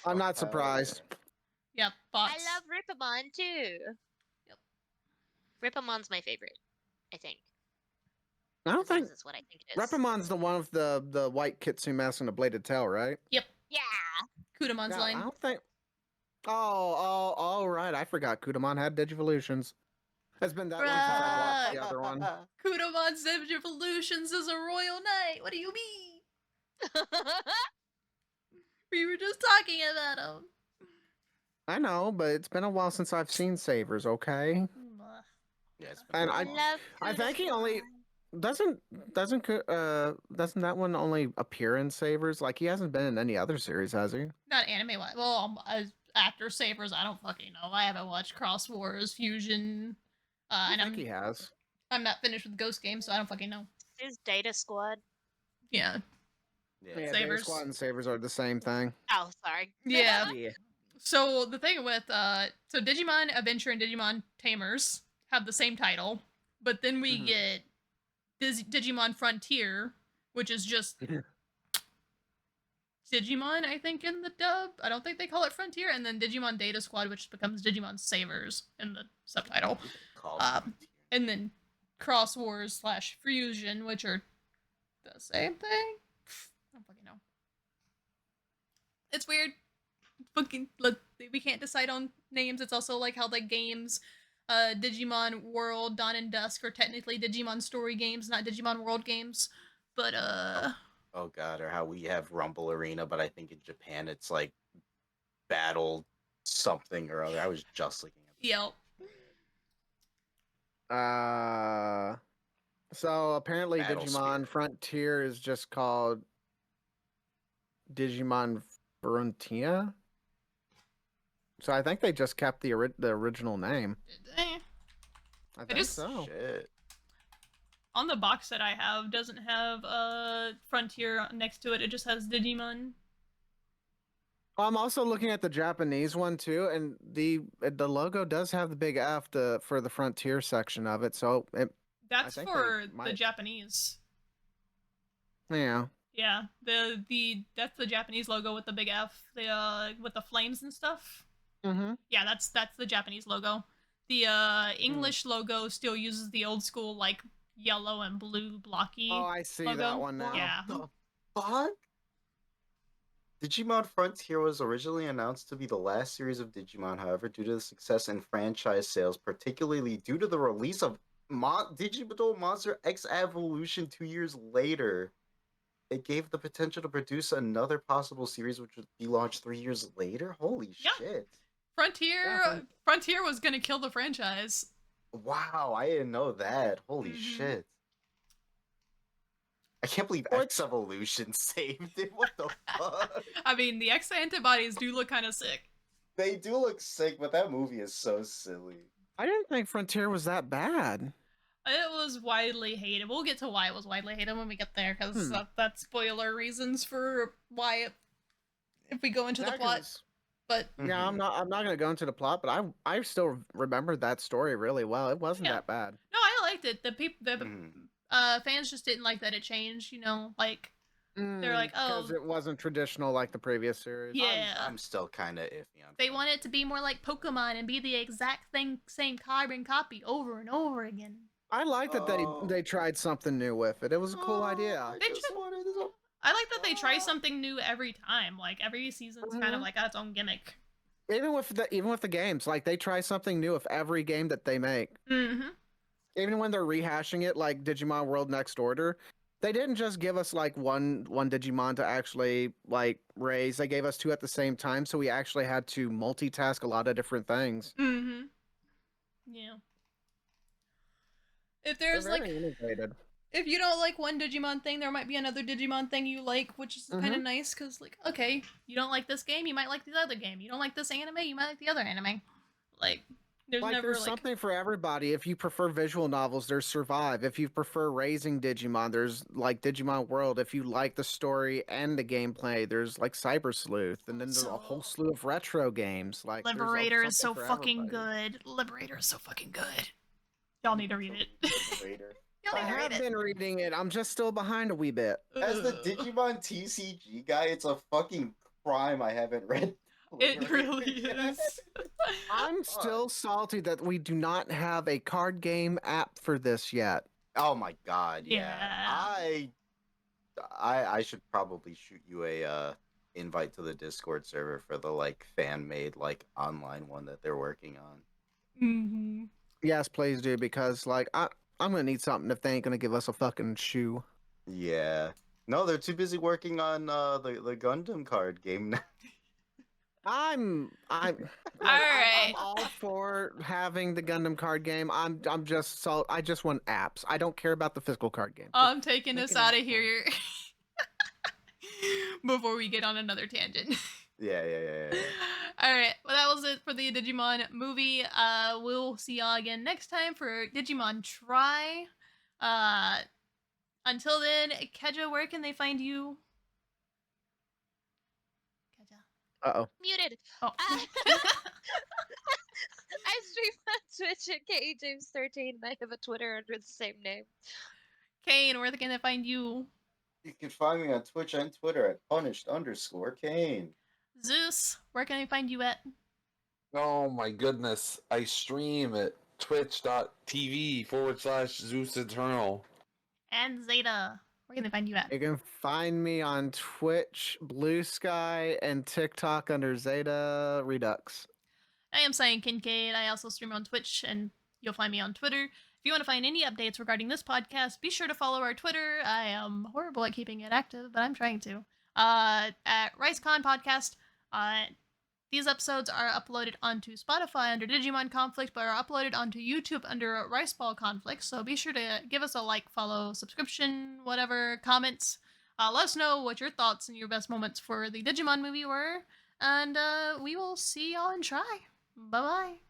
I'm not Oh, hell surprised. Yep, I bots. love Ripamon too. Yep. Ripamon's my favorite, I think. I don't As long think as it's what I think it is. Repamon's the one with the white kitsune mask and a bladed tail, right? Yeah. Kudamon's Yeah, line. I don't think. Oh, right. I forgot Kudamon had Digivolutions. It's been that long since I watched the other one. Kudamon's Evolutions is a royal knight. What do you mean? We were just talking about him. I know, but it's been a while since I've seen Savers. Okay, Yeah, it's been and too I long. love I think he Kudamon. only doesn't that one only appear in Savers? Like he hasn't been in any other series, has he? Not anime wise. Well, after Sabers, I don't fucking know. I haven't watched Cross Wars, Fusion. I And think he has. I'm not finished with Ghost Game, so I don't fucking know. His Data Squad. Yeah. Yeah, Yeah. Data Savers. Squad and Savers are the same thing. Oh, sorry. Yeah. Yeah. So the thing with so Digimon Adventure and Digimon Tamers have the same title, but then we Mhm. get Digimon Frontier, which is just Digimon, I think, in the dub. I don't think they call it Frontier, and then Digimon Data Squad, which becomes Digimon Savers in the subtitle, Call it Frontier. and then Cross Wars / Fusion, which are the same thing. I don't fucking know. It's weird. Fucking, we can't decide on names. It's also like how the games, Digimon World, Dawn and Dusk are technically Digimon story games, not Digimon World games. But Oh god, or how we have Rumble Arena, but I think in Japan it's like Battle something or other. I was just looking at this. yep. So apparently Battle Digimon Spirit. Frontier is just called Digimon Frontier. So I think they just kept the original name. Eh. I think just- so. Shit. On the box that I have, doesn't have Frontier next to it. It just has Digimon. I'm also looking at the Japanese one too, and the logo does have the big F for the Frontier section of it. So That's think they for the might- Japanese. yeah. Yeah, that's the Japanese logo with the big F, with the flames and stuff. Mm-hmm. Yeah, that's the Japanese logo. The English logo still uses the old school like yellow and blue blocky. Oh, I see that logo. one now. Yeah. The fuck? Digimon Frontier was originally announced to be the last series of Digimon, however, due to the success in franchise sales, particularly due to the release of Digital Monster X Evolution 2 years later, it gave the potential to produce another possible series which would be launched 3 years later? Holy Yeah. shit. Frontier Frontier was gonna kill the franchise. Wow, I didn't know that. Holy Mhm. shit. I can't believe X Evolution saved it. What the fuck? I mean, the X antibodies do look kind of sick. They do look sick, but that movie is so silly. I didn't think Frontier was that bad. It was widely hated. We'll get to why it was widely hated when we get there, because Hmm. that's spoiler reasons for why it, if we go into the plot. 'Cause- But Yeah, I'm not gonna go into the plot, but I still remembered that story really well. It wasn't Yeah. that bad. no, I liked it. The Mhm. fans just didn't like that it changed. You know, like like, because oh. it wasn't traditional like the previous series. yeah, I'm still kind of iffy on they want it to be more like Pokemon and be the exact same carbon copy over and over again. I like that Oh. they tried something new with it. It was a cool idea. I They just should- wanted to- I like that they try something new every time. Like every season's kind of Mhm. like got its own gimmick. Even with the games, like they try something new with every game that they make. Mm-hmm. Even when they're rehashing it, like Digimon World Next Order, they didn't just give us like one Digimon to actually like raise. They gave us two at the same time, so we actually had to multitask a lot of different things. Mm-hmm. Yeah. If They're there's like, very innovative. if you don't like one Digimon thing, there might be another Digimon thing you like, which is kind of nice. Cause like, okay, you don't like this game, you might like the other game. You don't like this anime, you might like the other anime. Like, there's Like never there's like. something for everybody. If you prefer visual novels, there's Survive. If you prefer raising Digimon, there's like Digimon World. If you like the story and the gameplay, there's like Cyber Sleuth, and then there's a whole So- slew of retro games. Like there's Liberator is so something for fucking everybody. good. Liberator is so fucking good. Y'all need to read it. Later. Y'all I need to have read been reading it. I'm just still behind a wee bit. it. As the Ugh. Digimon TCG guy, it's a fucking crime I haven't read. It really is. I'm still salty that we do not have a card game app for this yet. Oh my god, yeah. Yeah. I should probably shoot you a invite to the Discord server for the like fan made like online one that they're working on. Mm-hmm. Yes, please do, because like I'm gonna need something if they ain't gonna give us a fucking shoe. Yeah. No, they're too busy working on the Gundam card game now. I'm All right. I'm all for having the Gundam card game. I'm just I just want apps. I don't care about the physical card game. I'm taking make us an out of app for here before we get on another tangent. Yeah. All right. Well, that was it for the Digimon movie. We'll see y'all again next time for Digimon Try. Until then, Keja, where can they find you? Keja. Uh-oh. Muted. Oh. I stream on Twitch at KEJames13 and I have a Twitter under the same name. Kain, where can they find you? You can find me on Twitch and Twitter at punished_Kain. Zeus, where can they find you at? Oh my goodness. I stream at twitch.tv/Zeus Eternal. And Zeta, where can they find you at? You can find me on Twitch, Blue Sky, and TikTok under Zeta Redux. I am Cyan Kincaid. I also stream on Twitch, and you'll find me on Twitter. If you want to find any updates regarding this podcast, be sure to follow our Twitter. I am horrible at keeping it active, but I'm trying to. At RiceCon Podcast. These episodes are uploaded onto Spotify under Digimon Conflict, but are uploaded onto YouTube under Riceball Conflict. So be sure to give us a like, follow, subscription, whatever, comments. Let us know what your thoughts and your best moments for the Digimon movie were. And we will see y'all in Try. Bye-bye.